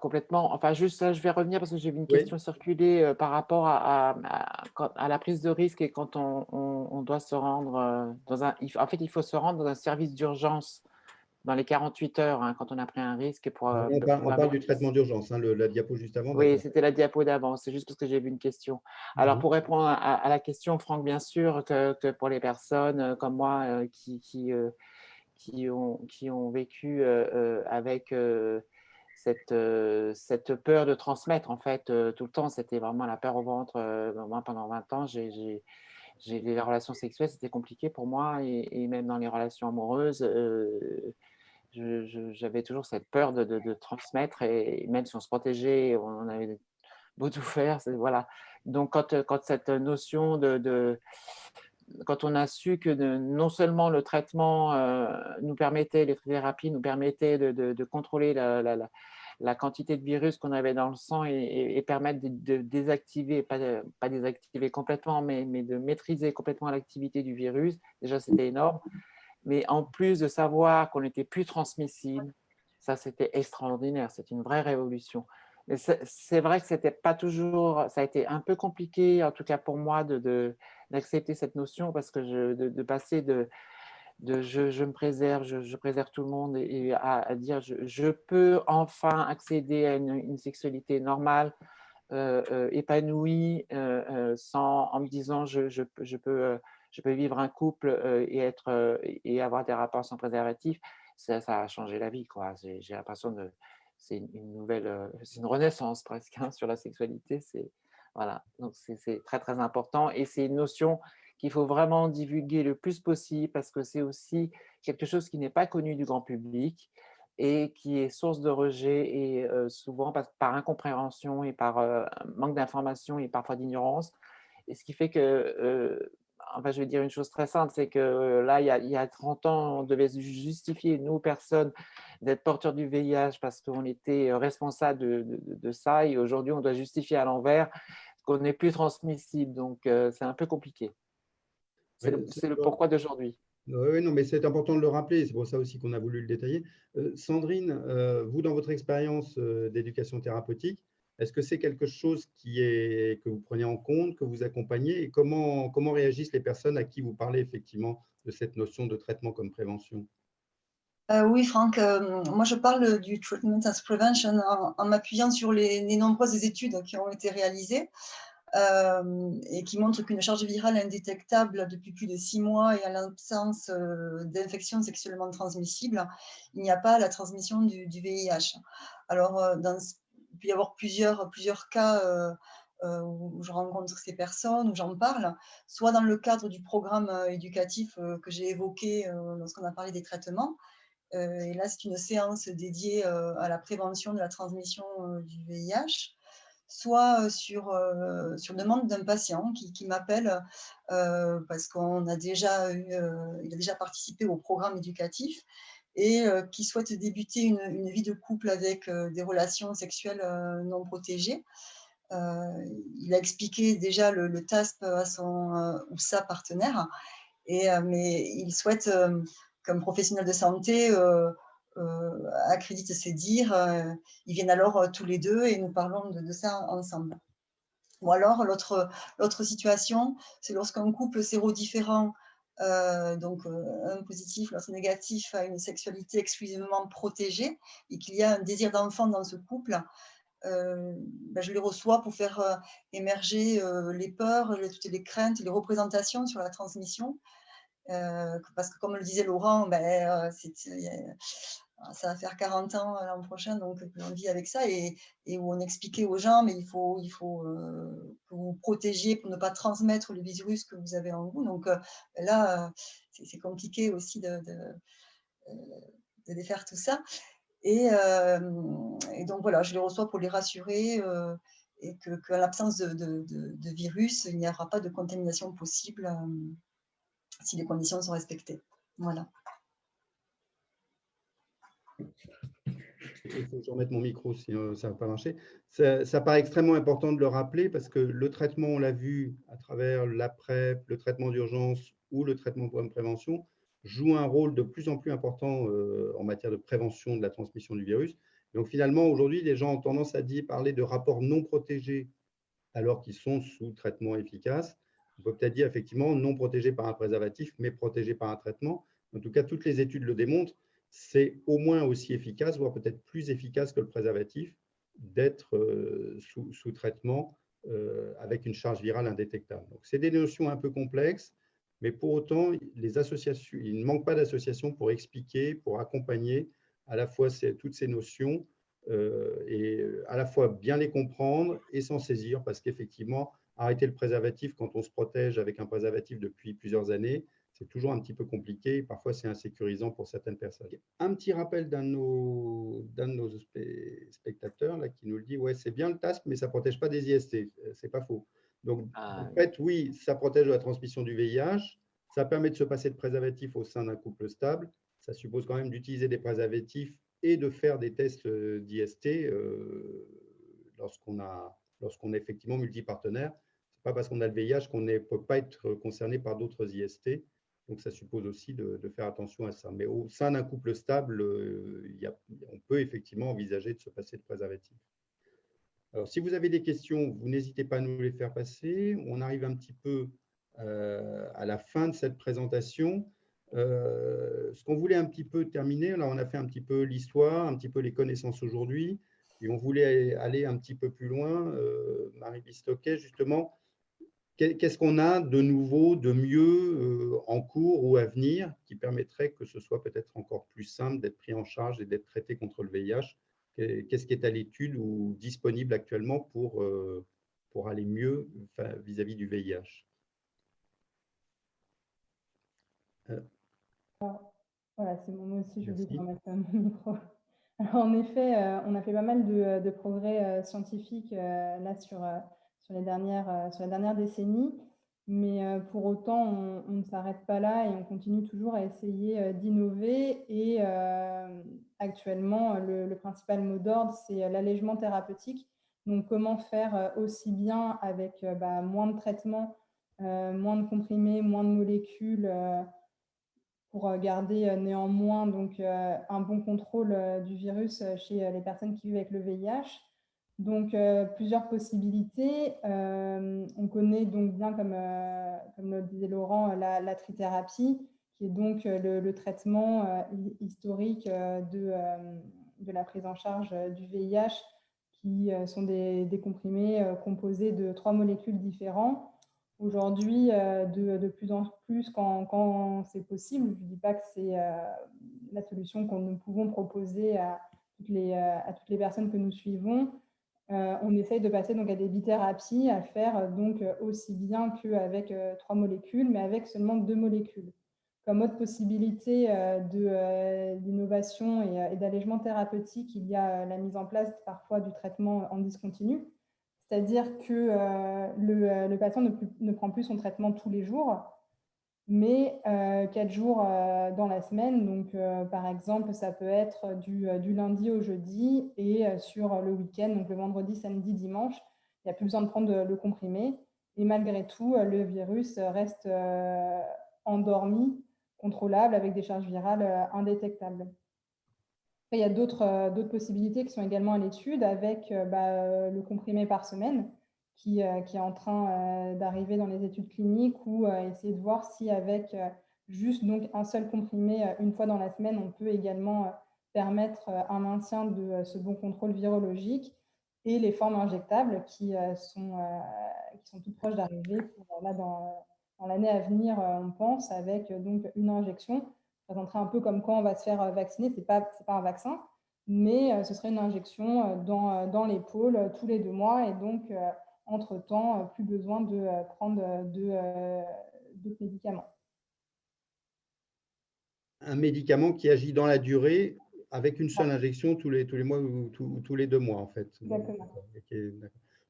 Complètement. Enfin, juste là, je vais revenir parce que j'ai vu une Oui. question circuler par rapport à la prise de risque et quand on doit se rendre dans un… En fait, il faut se rendre dans un service d'urgence dans les 48 heures hein, quand on a pris un risque. On parle du traitement d'urgence, hein, la diapo juste avant. Oui, c'était la diapo d'avant. C'est juste parce que j'ai vu une question. Alors, pour répondre à la question, Franck, bien sûr que pour les personnes comme moi qui ont vécu avec cette peur de transmettre, en fait, tout le temps, c'était vraiment la peur au ventre. Moi, pendant 20 ans, les relations sexuelles, c'était compliqué pour moi et même dans les relations amoureuses, j'avais toujours cette peur de transmettre et même si on se protégeait, on avait beau tout faire, voilà. Donc, quand cette notion quand on a su que non seulement le traitement nous permettait, les thérapies nous permettaient de contrôler la quantité de virus qu'on avait dans le sang et permettre de désactiver, pas désactiver complètement, mais de maîtriser complètement l'activité du virus, déjà c'était énorme. Mais en plus de savoir qu'on n'était plus transmissible, ça c'était extraordinaire, c'est une vraie révolution. Mais c'est vrai que c'était pas toujours, ça a été un peu compliqué, en tout cas pour moi, d'accepter cette notion parce que de passer de je me préserve, je préserve tout le monde et à dire je peux enfin accéder à une sexualité normale, épanouie, en me disant je peux vivre un couple et avoir des rapports sans préservatif, ça a changé la vie, quoi. J'ai l'impression c'est une nouvelle, c'est une renaissance presque hein, sur la sexualité. Voilà, donc c'est très très important et c'est une notion qu'il faut vraiment divulguer le plus possible parce que c'est aussi quelque chose qui n'est pas connu du grand public et qui est source de rejet et souvent par incompréhension et par manque d'information et parfois d'ignorance. Et ce qui fait que, enfin, je vais dire une chose très simple, c'est que là, il y a 30 ans, on devait justifier, nous, personnes, d'être porteurs du VIH parce qu'on était responsable de ça. Et aujourd'hui, on doit justifier à l'envers qu'on n'est plus transmissible. Donc, c'est un peu compliqué. C'est le pourquoi d'aujourd'hui. Oui, non, mais c'est important de le rappeler, c'est pour ça aussi qu'on a voulu le détailler. Sandrine, vous, dans votre expérience d'éducation thérapeutique, est-ce que c'est quelque chose que vous prenez en compte, que vous accompagnez, et comment réagissent les personnes à qui vous parlez effectivement de cette notion de traitement comme prévention? Oui, Franck, moi je parle du Treatment as Prevention en m'appuyant sur les nombreuses études qui ont été réalisées. Et qui montre qu'une charge virale indétectable depuis plus de 6 mois et à l'absence d'infections sexuellement transmissibles, il n'y a pas la transmission du VIH. Alors, il peut y avoir plusieurs cas où je rencontre ces personnes, où j'en parle, soit dans le cadre du programme éducatif que j'ai évoqué lorsqu'on a parlé des traitements. Et là, c'est une séance dédiée à la prévention de la transmission du VIH. Soit sur demande d'un patient qui m'appelle parce qu'il a déjà participé au programme éducatif et qui souhaite débuter une vie de couple avec des relations sexuelles non protégées. Il a expliqué déjà le TASP à son ou sa partenaire, mais il souhaite, comme professionnel de santé, accrédite ses dires. Ils viennent alors tous les deux et nous parlons de ça ensemble. Ou alors, l'autre situation, c'est lorsqu'un couple sérodifférent, donc un positif, l'autre négatif, a une sexualité exclusivement protégée et qu'il y a un désir d'enfant dans ce couple. je les reçois pour faire émerger les peurs, toutes les craintes, les représentations sur la transmission. Parce que comme le disait Laurent, ça va faire 40 ans l'an prochain, donc on vit avec ça, et où on expliquait aux gens, mais il faut que vous protégiez pour ne pas transmettre le virus que vous avez en vous. Donc là, c'est compliqué aussi de défaire tout ça. Et donc voilà, je les reçois pour les rassurer et qu'en l'absence de virus, il n'y aura pas de contamination possible si les conditions sont respectées. Voilà. Il faut que je remette mon micro, sinon ça ne va pas marcher. Ça paraît extrêmement important de le rappeler parce que le traitement, on l'a vu à travers la PrEP, le traitement d'urgence ou le traitement de prévention, joue un rôle de plus en plus important en matière de prévention de la transmission du virus. Donc finalement, aujourd'hui, les gens ont tendance à parler de rapports non protégés alors qu'ils sont sous traitement efficace. On peut peut-être dire effectivement non protégés par un préservatif, mais protégés par un traitement. En tout cas, toutes les études le démontrent. C'est au moins aussi efficace, voire peut-être plus efficace que le préservatif, d'être sous traitement avec une charge virale indétectable. Donc, c'est des notions un peu complexes, mais pour autant, les associations, il ne manque pas d'associations pour expliquer, pour accompagner à la fois toutes ces notions et à la fois bien les comprendre et s'en saisir, parce qu'effectivement, arrêter le préservatif quand on se protège avec un préservatif depuis plusieurs années, c'est toujours un petit peu compliqué. Parfois, c'est insécurisant pour certaines personnes. Un petit rappel d'un de nos spectateurs là, qui nous le dit, ouais, c'est bien le TASP, mais ça ne protège pas des IST. C'est pas faux. Donc, en fait, oui, ça protège de la transmission du VIH. Ça permet de se passer de préservatif au sein d'un couple stable. Ça suppose quand même d'utiliser des préservatifs et de faire des tests d'IST lorsqu'on est effectivement multipartenaire. Ce n'est pas parce qu'on a le VIH qu'on ne peut pas être concerné par d'autres IST. Donc, ça suppose aussi de faire attention à ça. Mais au sein d'un couple stable, on peut effectivement envisager de se passer de préservatif. Alors, si vous avez des questions, vous n'hésitez pas à nous les faire passer. On arrive un petit peu à la fin de cette présentation. Ce qu'on voulait un petit peu terminer, là, on a fait un petit peu l'histoire, un petit peu les connaissances aujourd'hui, et on voulait aller un petit peu plus loin. Marie Bistoquet, justement, qu'est-ce qu'on a de nouveau, de mieux en cours ou à venir qui permettrait que ce soit peut-être encore plus simple d'être pris en charge et d'être traité contre le VIH? Qu'est-ce qui est à l'étude ou disponible actuellement pour aller mieux vis-à-vis du VIH? Voilà, c'est bon, moi aussi, je vais remettre mon micro. Alors, en effet, on a fait pas mal de progrès scientifiques là sur la dernière décennie, mais pour autant, on ne s'arrête pas là et on continue toujours à essayer d'innover. Et actuellement, le principal mot d'ordre, c'est l'allègement thérapeutique. Donc, comment faire aussi bien avec moins de traitements, moins de comprimés, moins de molécules, pour garder néanmoins donc, un bon contrôle du virus chez les personnes qui vivent avec le VIH. Donc, plusieurs possibilités. On connaît donc bien, comme le disait Laurent, la trithérapie, qui est donc le traitement historique de la prise en charge du VIH, qui sont des comprimés composés de 3 molécules différentes. Aujourd'hui, de plus en plus, quand c'est possible, je ne dis pas que c'est la solution que nous pouvons proposer à toutes les personnes que nous suivons, on essaye de passer donc à des bithérapies, à faire donc aussi bien qu'avec 3 molécules, mais avec seulement 2 molécules. Comme autre possibilité d'innovation et d'allègement thérapeutique, il y a la mise en place parfois du traitement en discontinu. C'est-à-dire que le patient ne prend plus son traitement tous les jours, mais 4 jours dans la semaine. Donc, par exemple, ça peut être du lundi au jeudi et sur le week-end, donc le vendredi, samedi, dimanche, il n'y a plus besoin de prendre le comprimé. Et malgré tout, le virus reste endormi, contrôlable, avec des charges virales indétectables. Après, il y a d'autres possibilités qui sont également à l'étude, avec le comprimé par semaine, qui est en train d'arriver dans les études cliniques, ou essayer de voir si avec juste donc un seul comprimé une fois dans la semaine, on peut également permettre un maintien de ce bon contrôle virologique. et les formes injectables qui sont toutes proches d'arriver dans l'année à venir, on pense, avec donc une injection. Ça présenterait un peu comme quand on va se faire vacciner, c'est pas un vaccin, mais ce serait une injection dans l'épaule tous les 2 mois, et donc entre-temps, plus besoin de prendre d'autres médicaments. Un médicament qui agit dans la durée avec une seule injection tous les mois ou tous les 2 mois, en fait. Exactement.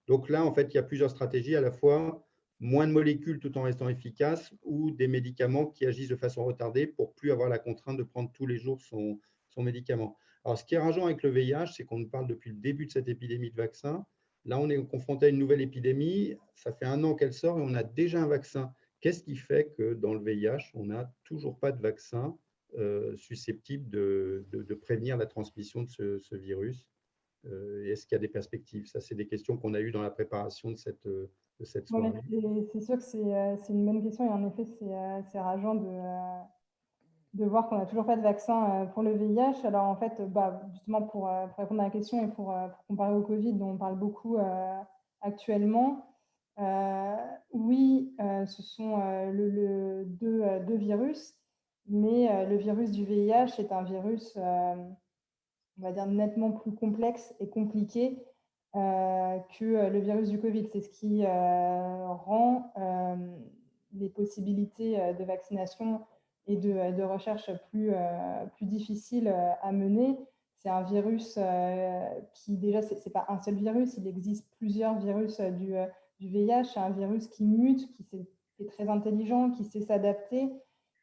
Donc là, en fait, il y a plusieurs stratégies, à la fois moins de molécules tout en restant efficace, ou des médicaments qui agissent de façon retardée pour plus avoir la contrainte de prendre tous les jours son médicament. Alors, ce qui est rageant avec le VIH, c'est qu'on nous parle depuis le début de cette épidémie de vaccins. Là, on est confronté à une nouvelle épidémie. Ça fait 1 an qu'elle sort et on a déjà un vaccin. Qu'est-ce qui fait que dans le VIH, on n'a toujours pas de vaccin susceptible de prévenir la transmission de ce virus? Est-ce qu'il y a des perspectives? Ça, c'est des questions qu'on a eues dans la préparation de cette soirée. C'est sûr que c'est une bonne question, et en effet, c'est rageant de voir qu'on n'a toujours pas de vaccin pour le VIH. Alors en fait, justement pour répondre à la question et pour comparer au Covid dont on parle beaucoup actuellement, oui, ce sont deux virus, mais le virus du VIH est un virus, on va dire, nettement plus complexe et compliqué que le virus du Covid. C'est ce qui rend les possibilités de vaccination et de recherche plus difficiles à mener. C'est un virus qui, déjà, ce n'est pas un seul virus, il existe plusieurs virus du VIH. C'est un virus qui mute, qui est très intelligent, qui sait s'adapter,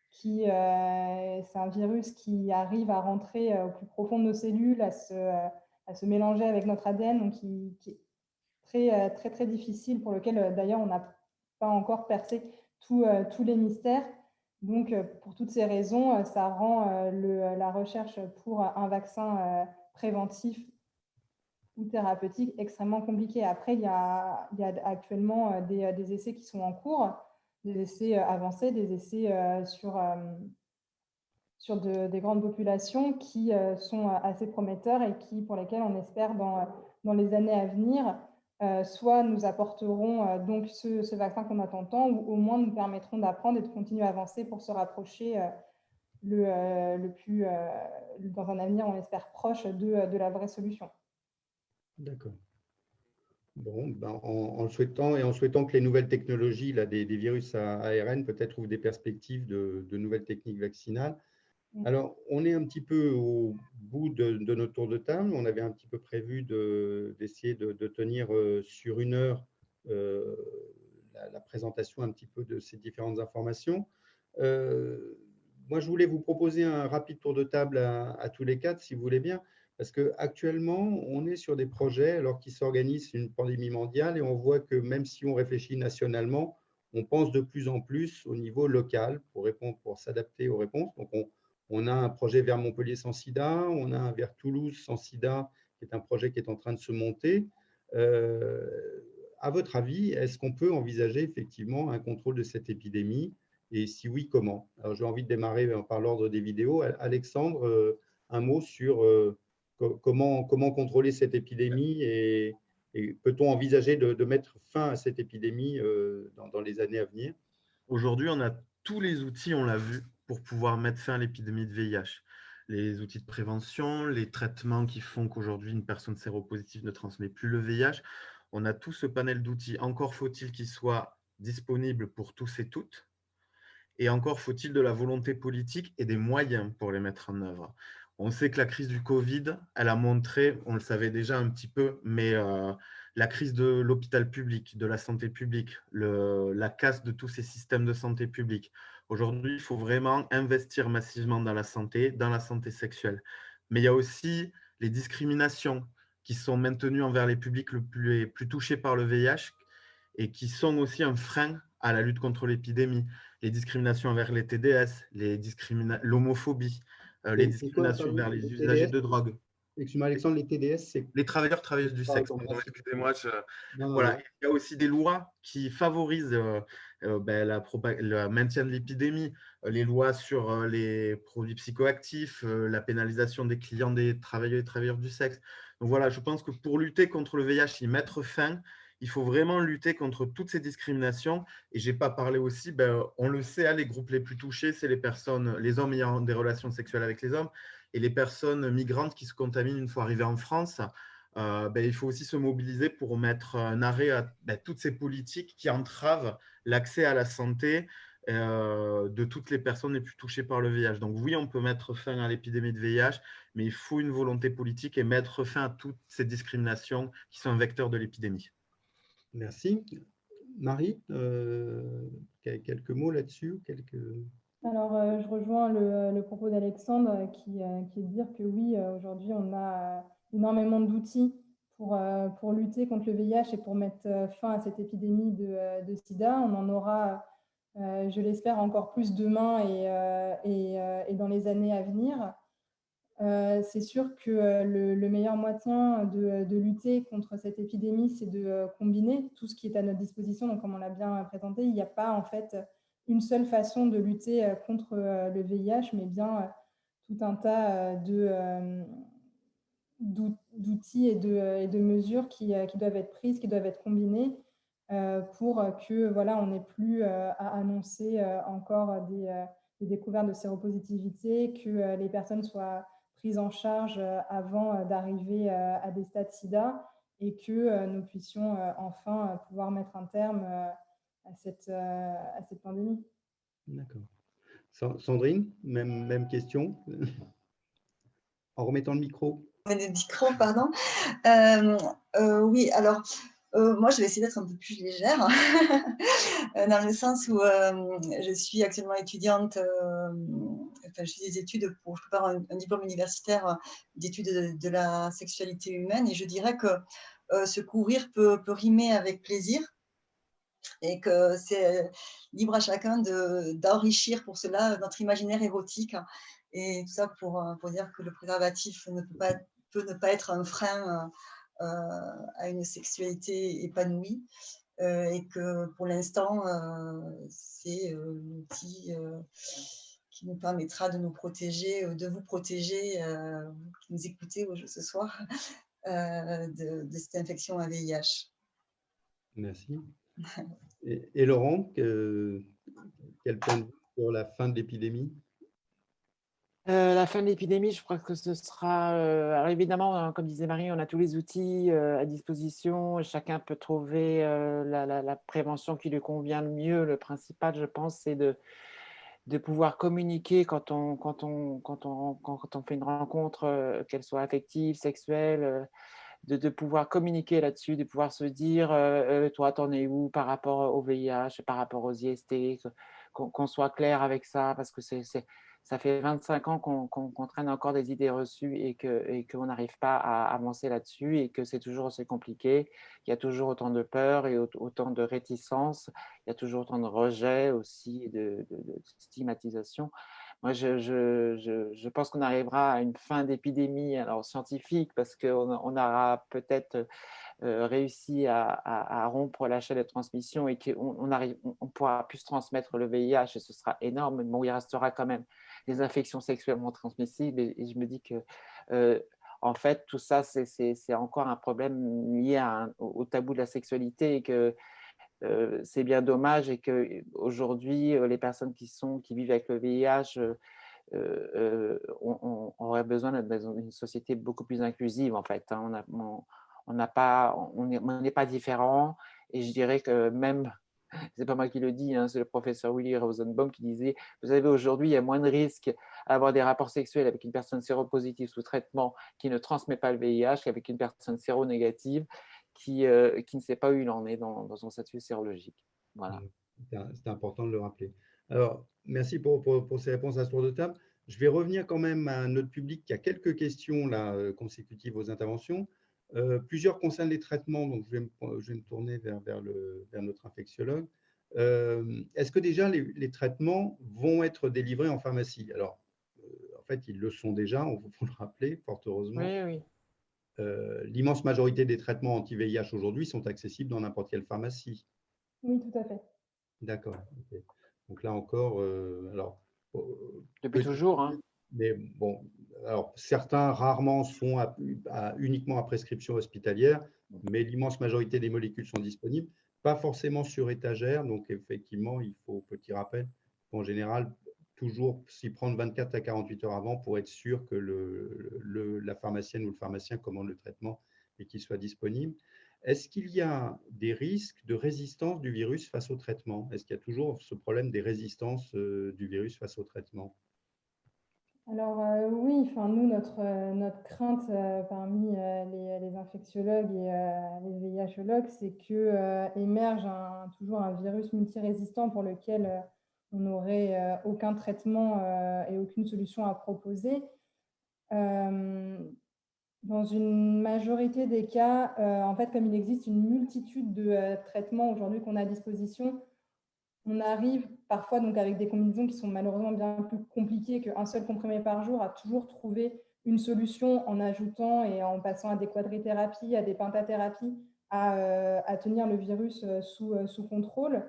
c'est un virus qui arrive à rentrer au plus profond de nos cellules, à se mélanger avec notre ADN, donc qui est très, très, très difficile, pour lequel d'ailleurs on n'a pas encore percé tous les mystères. Donc pour toutes ces raisons, ça rend la recherche pour un vaccin préventif ou thérapeutique extrêmement compliquée. Après, il y a actuellement des essais qui sont en cours, des essais avancés, des essais sur des grandes populations qui sont assez prometteurs et pour lesquels on espère dans les années à venir soit nous apporteront donc ce vaccin qu'on attend tant, ou au moins nous permettront d'apprendre et de continuer à avancer pour se rapprocher le plus, dans un avenir, on espère, proche de la vraie solution. D'accord. Bon, en le souhaitant et en souhaitant que les nouvelles technologies là, des virus à ARN peut-être ouvrent des perspectives de nouvelles techniques vaccinales. Alors, on est un petit peu au bout de notre tour de table. On avait un petit peu prévu d'essayer de tenir sur 1 heure la présentation un petit peu de ces différentes informations. Moi, je voulais vous proposer un rapide tour de table à tous les 4, si vous voulez bien, parce qu'actuellement, on est sur des projets alors qu'ils s'organisent une pandémie mondiale, et on voit que même si on réfléchit nationalement, on pense de plus en plus au niveau local pour s'adapter aux réponses. Donc, on a un projet vers Montpellier sans sida, on a un vers Toulouse sans sida, qui est un projet qui est en train de se monter. À votre avis, est-ce qu'on peut envisager effectivement un contrôle de cette épidémie? Et si oui, comment? Alors, j'ai envie de démarrer par l'ordre des vidéos. Alexandre, un mot sur comment contrôler cette épidémie, et peut-on envisager de mettre fin à cette épidémie dans les années à venir? Aujourd'hui, on a tous les outils, on l'a vu, pour pouvoir mettre fin à l'épidémie de VIH. Les outils de prévention, les traitements qui font qu'aujourd'hui, une personne séropositive ne transmet plus le VIH. On a tout ce panel d'outils. Encore faut-il qu'ils soient disponibles pour tous et toutes. Et encore faut-il de la volonté politique et des moyens pour les mettre en œuvre. On sait que la crise du Covid, elle a montré, on le savait déjà un petit peu, mais la crise de l'hôpital public, de la santé publique, la casse de tous ces systèmes de santé publique. Aujourd'hui, il faut vraiment investir massivement dans la santé sexuelle. Mais il y a aussi les discriminations qui sont maintenues envers les publics les plus touchés par le VIH, et qui sont aussi un frein à la lutte contre l'épidémie. Les discriminations envers les TDS, l'homophobie, les discriminations vers les usagers de drogue. Excuse-moi, Alexandre, les TDS, c'est… Les travailleurs du sexe. Excusez-moi. Voilà. Il y a aussi des lois qui favorisent le maintien de l'épidémie, les lois sur les produits psychoactifs, la pénalisation des clients des travailleurs du sexe. Donc voilà, je pense que pour lutter contre le VIH, y mettre fin, il faut vraiment lutter contre toutes ces discriminations. Et je n'ai pas parlé aussi, on le sait, les groupes les plus touchés, c'est les hommes ayant des relations sexuelles avec les hommes et les personnes migrantes qui se contaminent une fois arrivées en France. Il faut aussi se mobiliser pour mettre un arrêt à toutes ces politiques qui entravent l'accès à la santé de toutes les personnes les plus touchées par le VIH. Donc oui, on peut mettre fin à l'épidémie de VIH, mais il faut une volonté politique et mettre fin à toutes ces discriminations qui sont un vecteur de l'épidémie. Merci. Marie, quelques mots là-dessus Alors, je rejoins le propos d'Alexandre qui est de dire que oui, aujourd'hui, on a énormément d'outils pour lutter contre le VIH et pour mettre fin à cette épidémie de sida. On en aura, je l'espère, encore plus demain et dans les années à venir. C'est sûr que le meilleur moyen de lutter contre cette épidémie, c'est de combiner tout ce qui est à notre disposition. Donc, comme on l'a bien présenté, il n'y a pas en fait une seule façon de lutter contre le VIH, mais bien tout un tas d'outils et de mesures qui doivent être prises, qui doivent être combinées pour que voilà, on n'ait plus à annoncer encore des découvertes de séropositivité, que les personnes soient prises en charge avant d'arriver à des stades SIDA et que nous puissions enfin pouvoir mettre un terme à cette pandémie. D'accord. Sandrine, même question. En remettant le micro. Le micro, pardon. Oui, alors, moi, je vais essayer d'être un peu plus légère, dans le sens où je suis actuellement étudiante, je fais des études je prépare un diplôme universitaire d'études de la sexualité humaine, et je dirais que se couvrir peut rimer avec plaisir, et que c'est libre à chacun d'enrichir pour cela notre imaginaire érotique, et tout ça pour dire que le préservatif peut ne pas être un frein à une sexualité épanouie, et que pour l'instant, c'est l'outil qui nous permettra de nous protéger, de vous protéger, vous qui nous écoutez ce soir, de cette infection à VIH. Merci. Et Laurent, quel point de vue sur la fin de l'épidémie? La fin de l'épidémie, je crois que ce sera… alors évidemment, comme disait Marie, on a tous les outils à disposition. Chacun peut trouver la prévention qui lui convient le mieux. Le principal, je pense, c'est de pouvoir communiquer quand on fait une rencontre, qu'elle soit affective, sexuelle, de pouvoir communiquer là-dessus, de pouvoir se dire toi, t'en es où par rapport au VIH, par rapport aux IST, qu'on soit clair avec ça, parce que ça fait 25 ans qu'on traîne encore des idées reçues et qu'on n'arrive pas à avancer là-dessus, et que c'est toujours aussi compliqué. Il y a toujours autant de peur et autant de réticence, il y a toujours autant de rejet aussi, et de stigmatisation. Moi, je pense qu'on arrivera à une fin d'épidémie, alors scientifique, parce qu'on aura peut-être réussi à rompre la chaîne de transmission et qu'on pourra plus transmettre le VIH, et ce sera énorme. Mais bon, il restera quand même des infections sexuellement transmissibles, et je me dis que en fait, tout ça, c'est encore un problème lié au tabou de la sexualité, et que c'est bien dommage, et qu'aujourd'hui, les personnes qui vivent avec le VIH on aurait besoin d'une société beaucoup plus inclusive, en fait. On n'est pas différents, et je dirais que même, c'est pas moi qui le dis, c'est le professeur Willy Rosenbaum qui disait, vous savez, aujourd'hui, il y a moins de risques à avoir des rapports sexuels avec une personne séropositive sous traitement qui ne transmet pas le VIH qu'avec une personne séronégative qui ne sait pas où il en est dans son statut sérologique. Voilà. C'est important de le rappeler. Alors, merci pour ces réponses à ce tour de table. Je vais revenir quand même à notre public qui a quelques questions là, consécutives aux interventions. Plusieurs concernent les traitements, donc je vais me tourner vers notre infectiologue. Est-ce que déjà les traitements vont être délivrés en pharmacie? Alors, en fait, ils le sont déjà, on faut le rappeler, fort heureusement. Oui. L'immense majorité des traitements anti-VIH aujourd'hui sont accessibles dans n'importe quelle pharmacie. Oui, tout à fait. D'accord. Okay. Donc là encore, depuis toujours. Mais bon, alors certains rarement sont uniquement à prescription hospitalière, mais l'immense majorité des molécules sont disponibles, pas forcément sur étagère. Donc effectivement, il faut, petit rappel, en général, toujours s'y prendre 24 à 48 heures avant pour être sûr que la pharmacienne ou le pharmacien commande le traitement et qu'il soit disponible. Est-ce qu'il y a des risques de résistance du virus face au traitement? Est-ce qu'il y a toujours ce problème des résistances du virus face au traitement? Alors oui, enfin, nous, notre crainte parmi les infectiologues et les VIHologues, c'est que émerge toujours un virus multirésistant pour lequel on n'aurait aucun traitement et aucune solution à proposer. Dans une majorité des cas, en fait, comme il existe une multitude de traitements aujourd'hui qu'on a à disposition, on arrive parfois donc avec des combinaisons qui sont malheureusement bien plus compliquées qu'un seul comprimé par jour à toujours trouver une solution en ajoutant et en passant à des quadrithérapies, à des pentathérapies, à tenir le virus sous contrôle.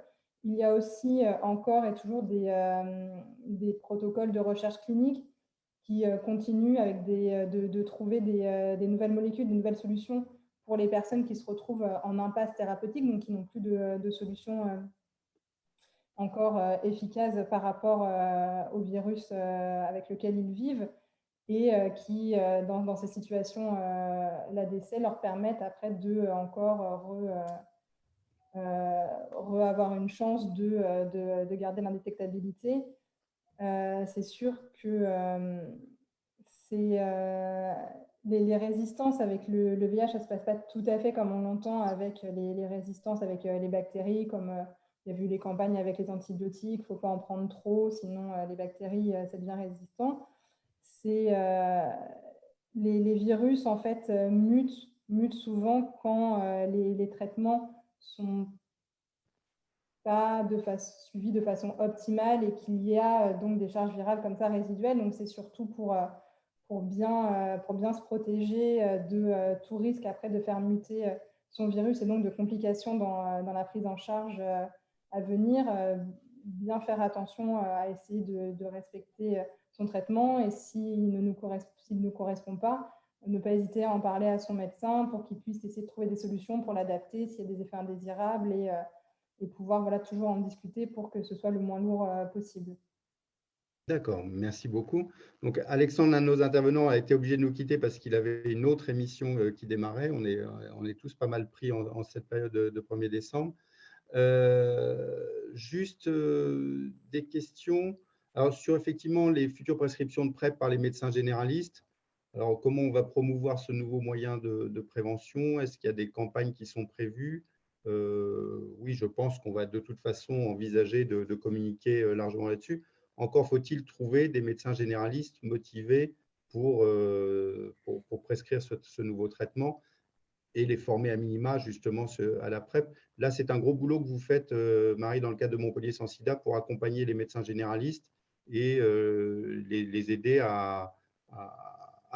Il y a aussi encore et toujours des protocoles de recherche clinique qui continuent avec de trouver des nouvelles molécules, des nouvelles solutions pour les personnes qui se retrouvent en impasse thérapeutique, donc qui n'ont plus de solution encore efficace par rapport au virus avec lequel ils vivent et qui, dans ces situations, l'ADC leur permettent après de encore avoir une chance de garder l'indétectabilité. C'est sûr que les résistances avec le VIH, ça ne se passe pas tout à fait comme on l'entend avec les résistances avec les bactéries, comme il y a eu les campagnes avec les antibiotiques, il ne faut pas en prendre trop, sinon les bactéries, ça devient résistant. Les virus, en fait, mutent souvent quand les traitements sont pas suivis de façon optimale et qu'il y a donc des charges virales comme ça résiduelles. Donc, c'est surtout pour bien se protéger de tout risque après de faire muter son virus et donc de complications dans la prise en charge à venir. Bien faire attention à essayer de respecter son traitement et s'il ne nous correspond pas, ne pas hésiter à en parler à son médecin pour qu'il puisse essayer de trouver des solutions pour l'adapter s'il y a des effets indésirables et pouvoir toujours en discuter pour que ce soit le moins lourd possible. D'accord, merci beaucoup. Donc, Alexandre, l'un de nos intervenants, a été obligé de nous quitter parce qu'il avait une autre émission qui démarrait. On est tous pas mal pris en cette période de 1er décembre. Juste des questions. Alors, sur effectivement les futures prescriptions de PrEP par les médecins généralistes, alors comment on va promouvoir ce nouveau moyen de prévention? Est-ce qu'il y a des campagnes qui sont prévues? Oui, je pense qu'on va de toute façon envisager de communiquer largement là-dessus. Encore faut-il trouver des médecins généralistes motivés pour prescrire ce nouveau traitement et les former à minima justement à la PrEP. Là, c'est un gros boulot que vous faites, Marie, dans le cadre de Montpellier Sans Sida, pour accompagner les médecins généralistes et les aider à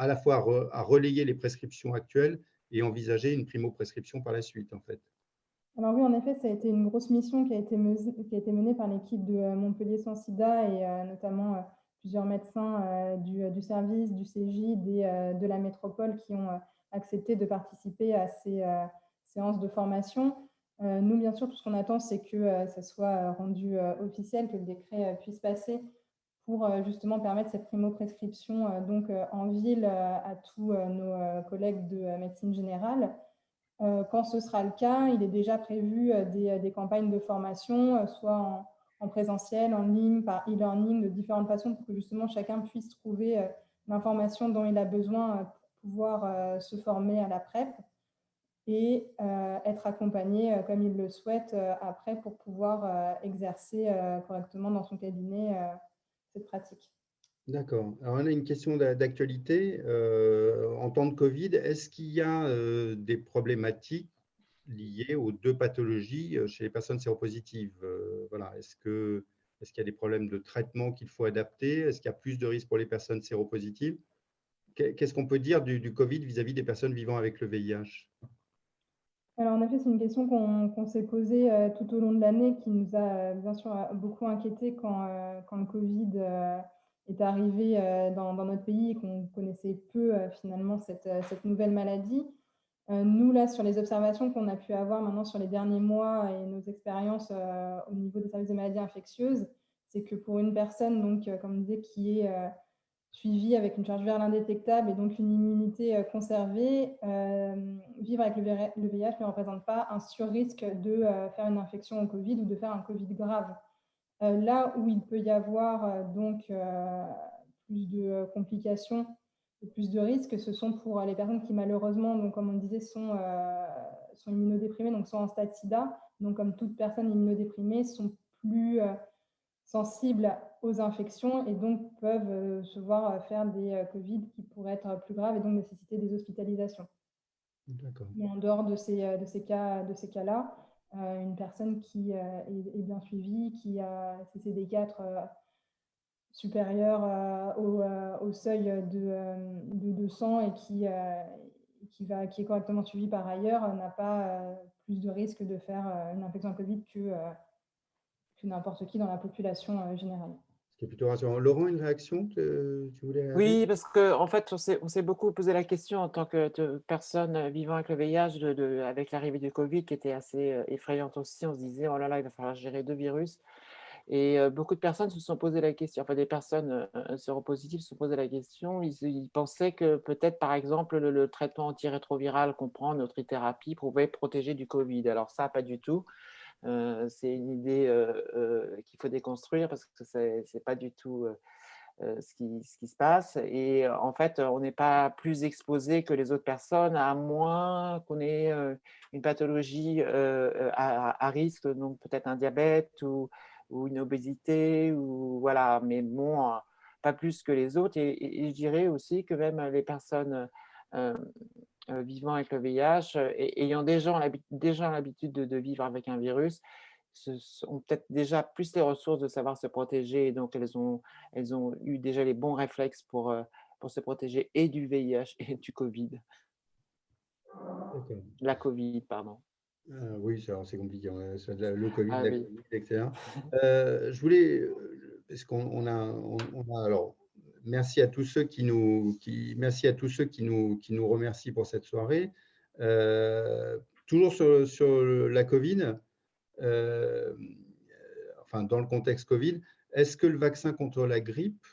la fois à relayer les prescriptions actuelles et envisager une primo-prescription par la suite, en fait. Alors oui, en effet, ça a été une grosse mission qui a été menée par l'équipe de Montpellier Sans Sida et notamment plusieurs médecins du service, du CGID et de la métropole qui ont accepté de participer à ces séances de formation. Nous, bien sûr, tout ce qu'on attend, c'est que ça soit rendu officiel, que le décret puisse passer pour justement permettre cette primo-prescription en ville à tous nos collègues de médecine générale. Quand ce sera le cas, il est déjà prévu des campagnes de formation, soit en présentiel, en ligne, par e-learning, de différentes façons pour que justement chacun puisse trouver l'information dont il a besoin pour pouvoir se former à la PrEP et être accompagné comme il le souhaite après pour pouvoir exercer correctement dans son cabinet cette pratique. D'accord. Alors, on a une question d'actualité. En temps de Covid, est-ce qu'il y a des problématiques liées aux deux pathologies chez les personnes séropositives? Voilà. Est-ce qu'il y a des problèmes de traitement qu'il faut adapter? Est-ce qu'il y a plus de risques pour les personnes séropositives? Qu'est-ce qu'on peut dire du Covid vis-à-vis des personnes vivant avec le VIH? Alors, en effet, c'est une question qu'on s'est posée tout au long de l'année, qui nous a bien sûr beaucoup inquiétés quand le Covid est arrivé dans notre pays et qu'on connaissait peu finalement cette nouvelle maladie. Nous, là, sur les observations qu'on a pu avoir maintenant sur les derniers mois et nos expériences au niveau des services de maladies infectieuses, c'est que pour une personne, donc, comme on disait, qui est suivie avec une charge virale indétectable et donc une immunité conservée, vivre avec le VIH ne représente pas un surrisque de faire une infection au Covid ou de faire un Covid grave. Là où il peut y avoir donc plus de complications et plus de risques, ce sont pour les personnes qui malheureusement, donc, comme on disait, sont immunodéprimées, donc sont en stade SIDA. Donc, comme toute personne immunodéprimée, sont plus sensibles aux infections et donc peuvent se voir faire des Covid qui pourraient être plus graves et donc nécessiter des hospitalisations. D'accord. Mais en dehors de ces cas-là, une personne qui est bien suivie, qui a CCD4 supérieur au seuil de sang et qui est correctement suivie par ailleurs, n'a pas plus de risque de faire une infection Covid que n'importe qui dans la population générale. Ce qui est plutôt rassurant. Laurent, une réaction que tu voulais réagir? Oui, parce qu'en fait, on s'est beaucoup posé la question en tant que personne vivant avec le VIH, avec l'arrivée du Covid, qui était assez effrayante aussi. On se disait, oh là là, il va falloir gérer 2 virus. Et beaucoup de personnes se sont posé la question, enfin des personnes séropositives se sont posé la question, ils pensaient que peut-être, par exemple, le traitement antirétroviral qu'on prend, notre thérapie, pouvait protéger du Covid. Alors ça, pas du tout. C'est une idée qu'il faut déconstruire parce que c'est pas du tout ce qui se passe. Et en fait, on n'est pas plus exposé que les autres personnes, à moins qu'on ait une pathologie à risque, donc peut-être un diabète ou une obésité, ou voilà, mais bon, pas plus que les autres. Et je dirais aussi que même les personnes vivant avec le VIH, ayant déjà l'habitude de vivre avec un virus, ont peut-être déjà plus les ressources de savoir se protéger. Et donc, elles ont eu déjà les bons réflexes pour se protéger et du VIH et du Covid. D'accord. La Covid, pardon. Oui, c'est compliqué. Le Covid, Ah la oui. Covid, etc. Je voulais, parce qu'on alors, merci à tous ceux merci à tous ceux qui nous remercient pour cette soirée. Toujours sur la Covid, enfin dans le contexte Covid, est-ce que le vaccin contre la grippe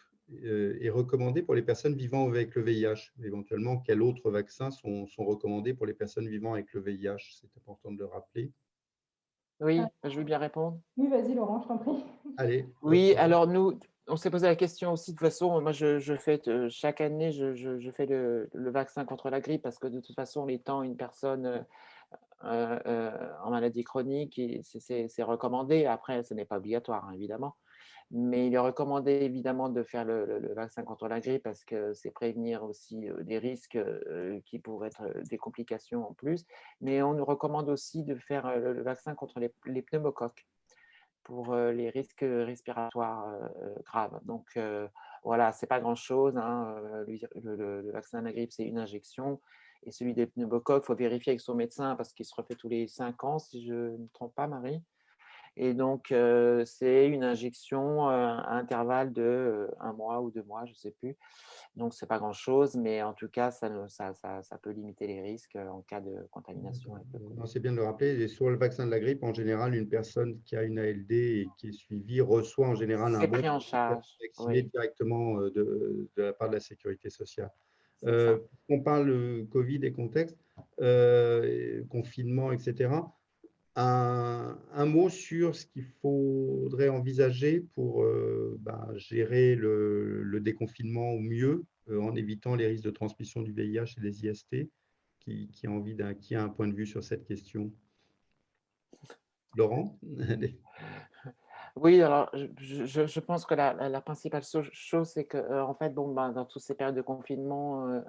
est recommandé pour les personnes vivant avec le VIH? Éventuellement, quels autres vaccins sont recommandés pour les personnes vivant avec le VIH? C'est important de le rappeler. Oui, je veux bien répondre. Oui, vas-y Laurent, je t'en prie. Allez. Oui, alors nous, on s'est posé la question aussi. De toute façon, moi, je fais chaque année, je fais le vaccin contre la grippe parce que de toute façon, étant une personne en maladie chronique, c'est recommandé. Après, ce n'est pas obligatoire, hein, évidemment. Mais il est recommandé évidemment de faire le vaccin contre la grippe parce que c'est prévenir aussi des risques qui pourraient être des complications en plus. Mais on nous recommande aussi de faire le vaccin contre les pneumocoques pour les risques respiratoires graves. Donc voilà, c'est pas grand-chose, hein. Le vaccin de la grippe, c'est une injection. Et celui des pneumocoques, il faut vérifier avec son médecin parce qu'il se refait tous les 5 ans, si je ne me trompe pas, Marie. Et donc, c'est une injection à intervalle de 1 mois ou 2 mois, je ne sais plus. Donc, ce n'est pas grand-chose, mais en tout cas, ça peut limiter les risques en cas de contamination avec le Covid. C'est bien de le rappeler. Et sur le vaccin de la grippe, en général, une personne qui a une ALD et qui est suivie reçoit en général un C'est bon pris en charge, vacciné oui. directement de la part de la sécurité sociale. C'est ça. On parle Covid et contexte, confinement, etc. Un mot sur ce qu'il faudrait envisager pour gérer le déconfinement au mieux, en évitant les risques de transmission du VIH et des IST. Qui a un point de vue sur cette question? Laurent? Oui, alors je pense que la principale chose, c'est que en fait, bon, dans toutes ces périodes de confinement,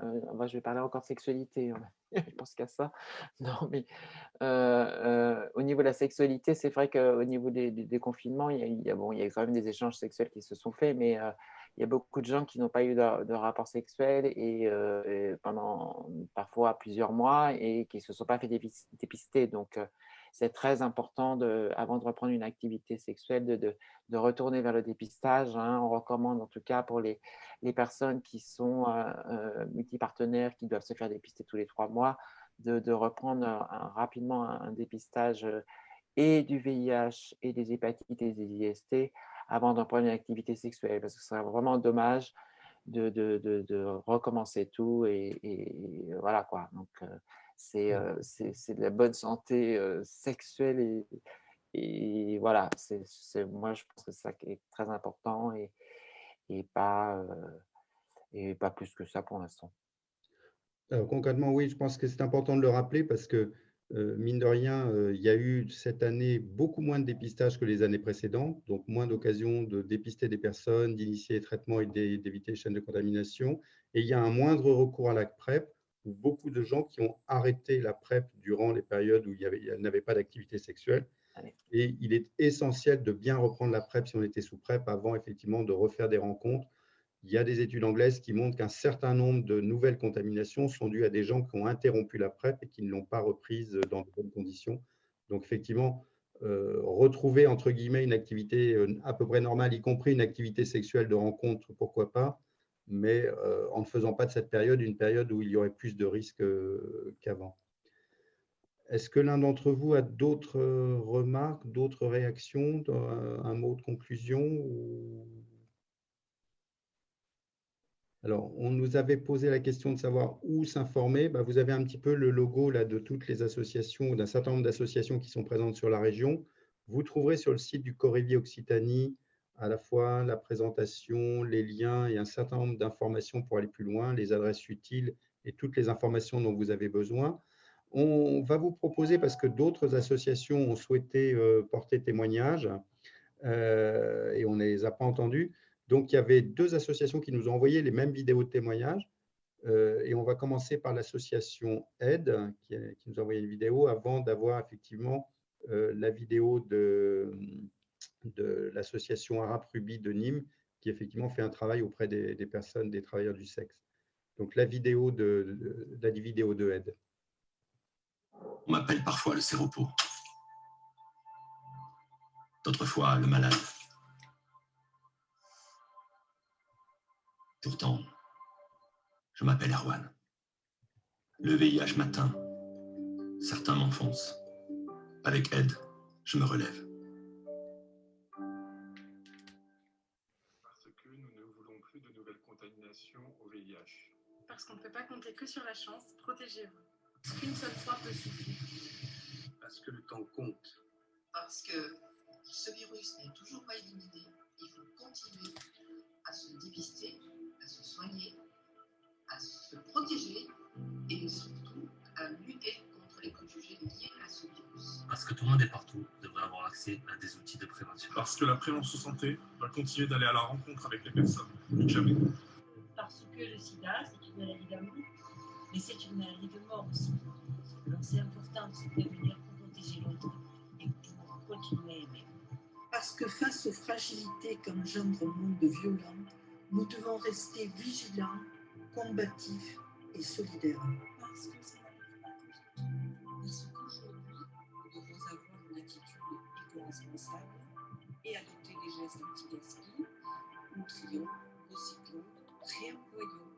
je vais parler encore de sexualité. Je pense qu'à ça. Non, mais au niveau de la sexualité, c'est vrai qu'au niveau des confinements, il y a quand même des échanges sexuels qui se sont faits, mais il y a beaucoup de gens qui n'ont pas eu de rapport sexuel et pendant parfois plusieurs mois et qui ne se sont pas fait dépister. Donc, c'est très important, avant de reprendre une activité sexuelle, de retourner vers le dépistage. On recommande en tout cas pour les personnes qui sont multipartenaires, qui doivent se faire dépister tous les 3 mois, de reprendre rapidement un dépistage et du VIH et des hépatites et des IST avant d'en prendre une activité sexuelle, parce que ce serait vraiment dommage de recommencer tout et voilà quoi. Donc c'est de la bonne santé sexuelle et voilà, moi je pense que c'est ça qui est très important et pas plus que ça pour l'instant. Alors, concrètement, oui, je pense que c'est important de le rappeler parce que, mine de rien, il y a eu cette année beaucoup moins de dépistage que les années précédentes, donc moins d'occasions de dépister des personnes, d'initier les traitements et d'éviter les chaînes de contamination. Et il y a un moindre recours à la PrEP, où beaucoup de gens qui ont arrêté la PrEP durant les périodes où il n'avait pas d'activité sexuelle. Et il est essentiel de bien reprendre la PrEP si on était sous PrEP avant effectivement de refaire des rencontres. Il y a des études anglaises qui montrent qu'un certain nombre de nouvelles contaminations sont dues à des gens qui ont interrompu la PrEP et qui ne l'ont pas reprise dans de bonnes conditions. Donc, effectivement, retrouver, entre guillemets, une activité à peu près normale, y compris une activité sexuelle de rencontre, pourquoi pas, mais en ne faisant pas de cette période une période où il y aurait plus de risques qu'avant. Est-ce que l'un d'entre vous a d'autres remarques, d'autres réactions, un mot de conclusion ou... Alors, on nous avait posé la question de savoir où s'informer. Vous avez un petit peu le logo là, de toutes les associations, d'un certain nombre d'associations qui sont présentes sur la région. Vous trouverez sur le site du Corévi Occitanie à la fois la présentation, les liens et un certain nombre d'informations pour aller plus loin, les adresses utiles et toutes les informations dont vous avez besoin. On va vous proposer, parce que d'autres associations ont souhaité porter témoignage et on ne les a pas entendus. Donc, il y avait 2 associations qui nous ont envoyé les mêmes vidéos de témoignages. Et on va commencer par l'association Aide, qui nous a envoyé une vidéo avant d'avoir effectivement la vidéo de l'association Arabe Ruby de Nîmes, qui effectivement fait un travail auprès des personnes, des travailleurs du sexe. Donc, la vidéo de Aide. On m'appelle parfois le séropos. D'autres fois, le malade. Pourtant, je m'appelle Erwan. Le VIH m'atteint. Certains m'enfoncent. Avec aide, je me relève. Parce que nous ne voulons plus de nouvelles contaminations au VIH. Parce qu'on ne peut pas compter que sur la chance, protégez-vous. Parce qu'une seule fois peut suffire. Parce que le temps compte. Parce que ce virus n'est toujours pas éliminé. Il faut continuer à se dépister, à se soigner, à se protéger et surtout à lutter contre les préjugés liés à ce virus. Parce que tout le monde est partout devrait avoir accès à des outils de prévention. Parce que la prévention santé doit continuer d'aller à la rencontre avec les personnes, plus que jamais. Parce que le sida, c'est une maladie d'amour, mais c'est une maladie de mort aussi. Donc c'est important de se prévenir pour protéger l'autre et pour continuer à aimer. Parce que face aux fragilités qu'engendre le monde violent, nous devons rester vigilants, combatifs et solidaires. Parce que ça n'arrive pas tous. Parce qu'aujourd'hui, nous devons avoir une attitude éco-responsable et adopter des gestes anti-gaspi. Nous trions, recyclons, réemployons.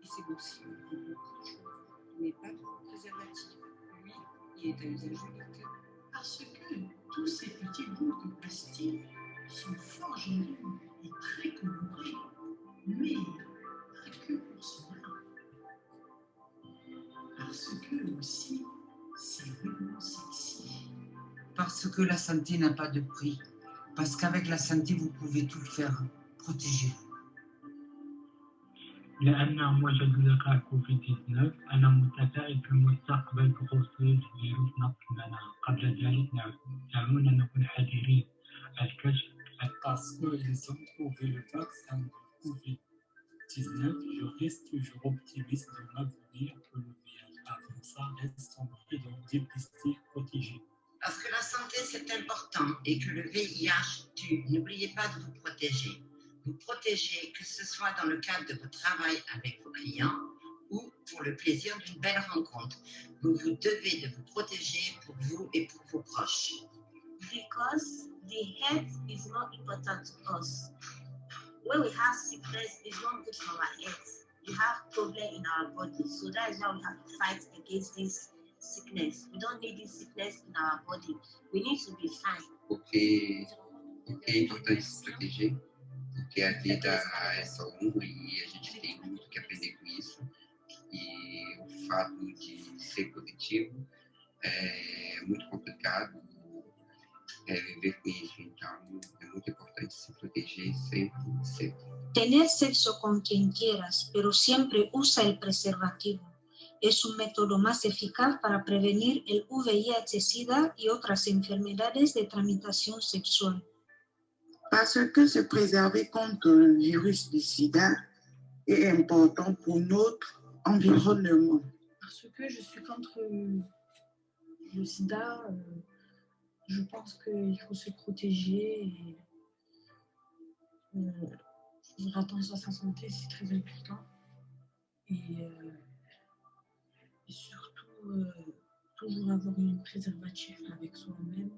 Et c'est aussi pour beaucoup de choses. Mais pas pour le préservatif. Lui, il est à usage unique. Parce que tous ces petits bouts de plastique sont fort jolis et très colorés, mais pas que pour cela. Parce que aussi, c'est vraiment sexy. Parce que la santé n'a pas de prix. Parce qu'avec la santé, vous pouvez tout faire. Protégez-vous. لأن موجة لقاح كوفيد-19 أنا متفائل في المستقبل بخصوص فيروس نقل المناعة. قبل ذلك دعونا نكون حذرين الكشف. Parce qu'ils ont trouvé le vaccin de Covid-19, je reste toujours optimiste de l'avenir que le VIH. Avant ça, reste en prudent, dépisté, protégé. Parce que la santé, c'est important et que le VIH tue. N'oubliez pas de vous protéger. Vous protéger, que ce soit dans le cadre de votre travail avec vos clients ou pour le plaisir d'une belle rencontre. Vous vous devez de vous protéger pour vous et pour vos proches. Because the health is more important to us. When we have sickness, it's not good for our health. We have problem in our body, so that is why we have to fight against this sickness. We don't need this sickness in our body. We need to be fine. Porque é importante se proteger, porque a vida é só uma e a gente tem muito que aprender com isso. E o fato de ser positivo é muito complicado viver com isso. Então, é muito importante se proteger sempre, sempre. Tener sexo con quien quieras, pero siempre usa el preservativo. Es un método más eficaz para prevenir el VIH-Sida y otras enfermedades de transmisión sexual. Parce que se préserver contre le virus du sida est important pour notre environnement. Parce que je suis contre le sida, je pense qu'il faut se protéger et faire attention à sa santé, c'est très important. Et surtout, toujours avoir une préservatif avec soi-même.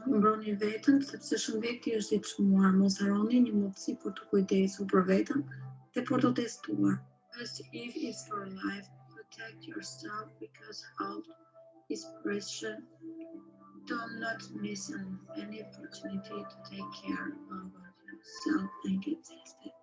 Mbroni veten, sepse shumë veti është i çmuar, mos harroni një mundësi për të kujdesur për veten dhe për të testuar. First, if it's for life, protect yourself because health is precious. Do not miss any opportunity to take care of yourself and get tested.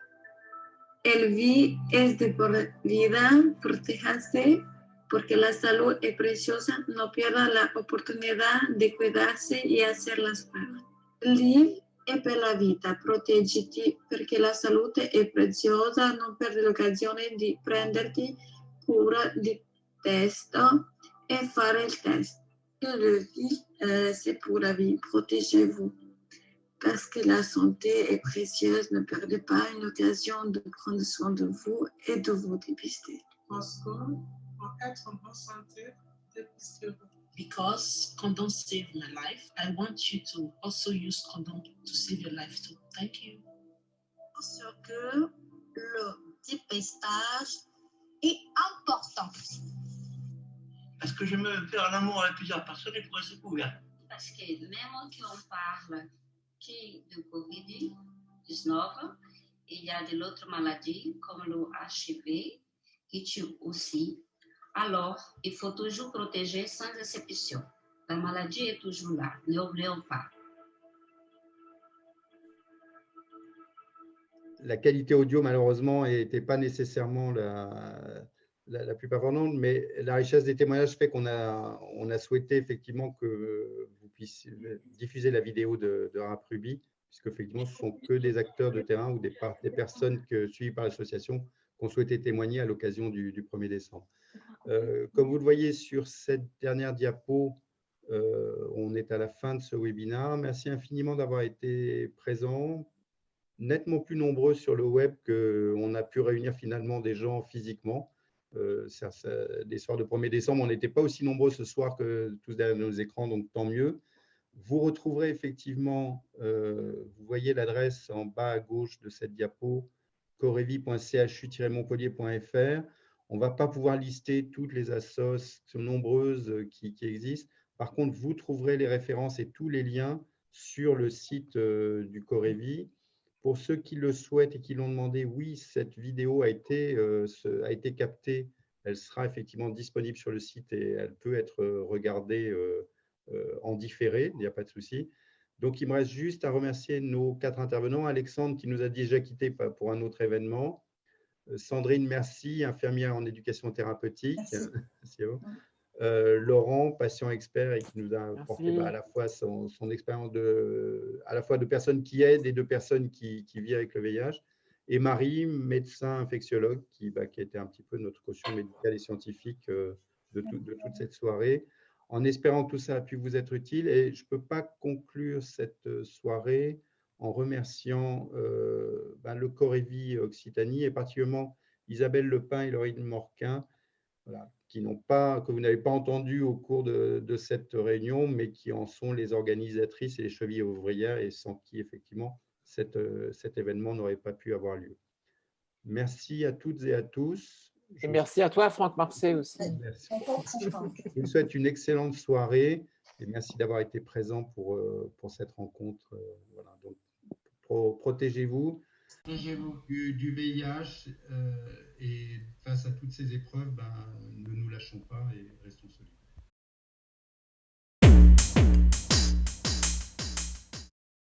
El VIH es de por vida, protéjase. Porque la salud es preciosa, no pierda la oportunidad de cuidarse y hacer las pruebas. Live è per la vita, proteggiti perché la salute è preziosa, non perdi l'occasione di prenderti cura di testo e fare il test. Le vie, c'est pour la vie, protégez-vous. Parce que la santé est précieuse, ne perdez pas une occasion de prendre soin de vous et de vous dépister. Parce que pour être en bonne santé, dépistez-vous. Because condom save my life, I want you to also use condom to save your life too. Thank you. Parce que le dépistage est important. Parce que je me faire l'amour avec plusieurs personnes et pour rester couvert. Parce que même qu'on parle de Covid-19, il y a de l'autre maladie comme le HIV qui tue aussi. Alors, il faut toujours protéger sans exception. La maladie est toujours là, n'oublions pas. La qualité audio, malheureusement, n'était pas nécessairement la plus performante, mais la richesse des témoignages fait qu'on a souhaité effectivement que vous puissiez diffuser la vidéo de Rap Ruby, puisque effectivement, ce ne sont que des acteurs de terrain ou des personnes suivies par l'association qui ont souhaité témoigner à l'occasion du 1er décembre. Comme vous le voyez sur cette dernière diapo, on est à la fin de ce webinaire. Merci infiniment d'avoir été présents, nettement plus nombreux sur le web qu'on a pu réunir finalement des gens physiquement. Des soirs de 1er décembre, on n'était pas aussi nombreux ce soir que tous derrière nos écrans, donc tant mieux. Vous retrouverez effectivement, vous voyez l'adresse en bas à gauche de cette diapo, corevi.chu-montpellier.fr. On ne va pas pouvoir lister toutes les assos nombreuses qui existent. Par contre, vous trouverez les références et tous les liens sur le site du Corevi. Pour ceux qui le souhaitent et qui l'ont demandé, oui, cette vidéo a été captée. Elle sera effectivement disponible sur le site et elle peut être regardée en différé, il n'y a pas de souci. Donc, il me reste juste à remercier nos 4 intervenants. Alexandre, qui nous a déjà quittés pour un autre événement. Sandrine, merci, infirmière en éducation thérapeutique. Merci à vous. Laurent, patient expert et qui nous a apporté à la fois son expérience à la fois de personnes qui aident et de personnes qui vivent avec le VIH. Et Marie, médecin infectiologue, qui a été un petit peu notre caution médicale et scientifique de toute cette soirée. En espérant que tout ça a pu vous être utile. Et je ne peux pas conclure cette soirée en remerciant le Corevi Occitanie et particulièrement Isabelle Lepin et Laurine Morquin, voilà, que vous n'avez pas entendu au cours de cette réunion, mais qui en sont les organisatrices et les chevilles ouvrières et sans qui, effectivement, cet événement n'aurait pas pu avoir lieu. Merci à toutes et à tous. Et merci à toi, Franck Marcet, aussi. Merci. Je vous souhaite une excellente soirée et merci d'avoir été présent pour cette rencontre. Voilà. Donc, protégez-vous du VIH et face à toutes ces épreuves, ne nous lâchons pas et restons solides.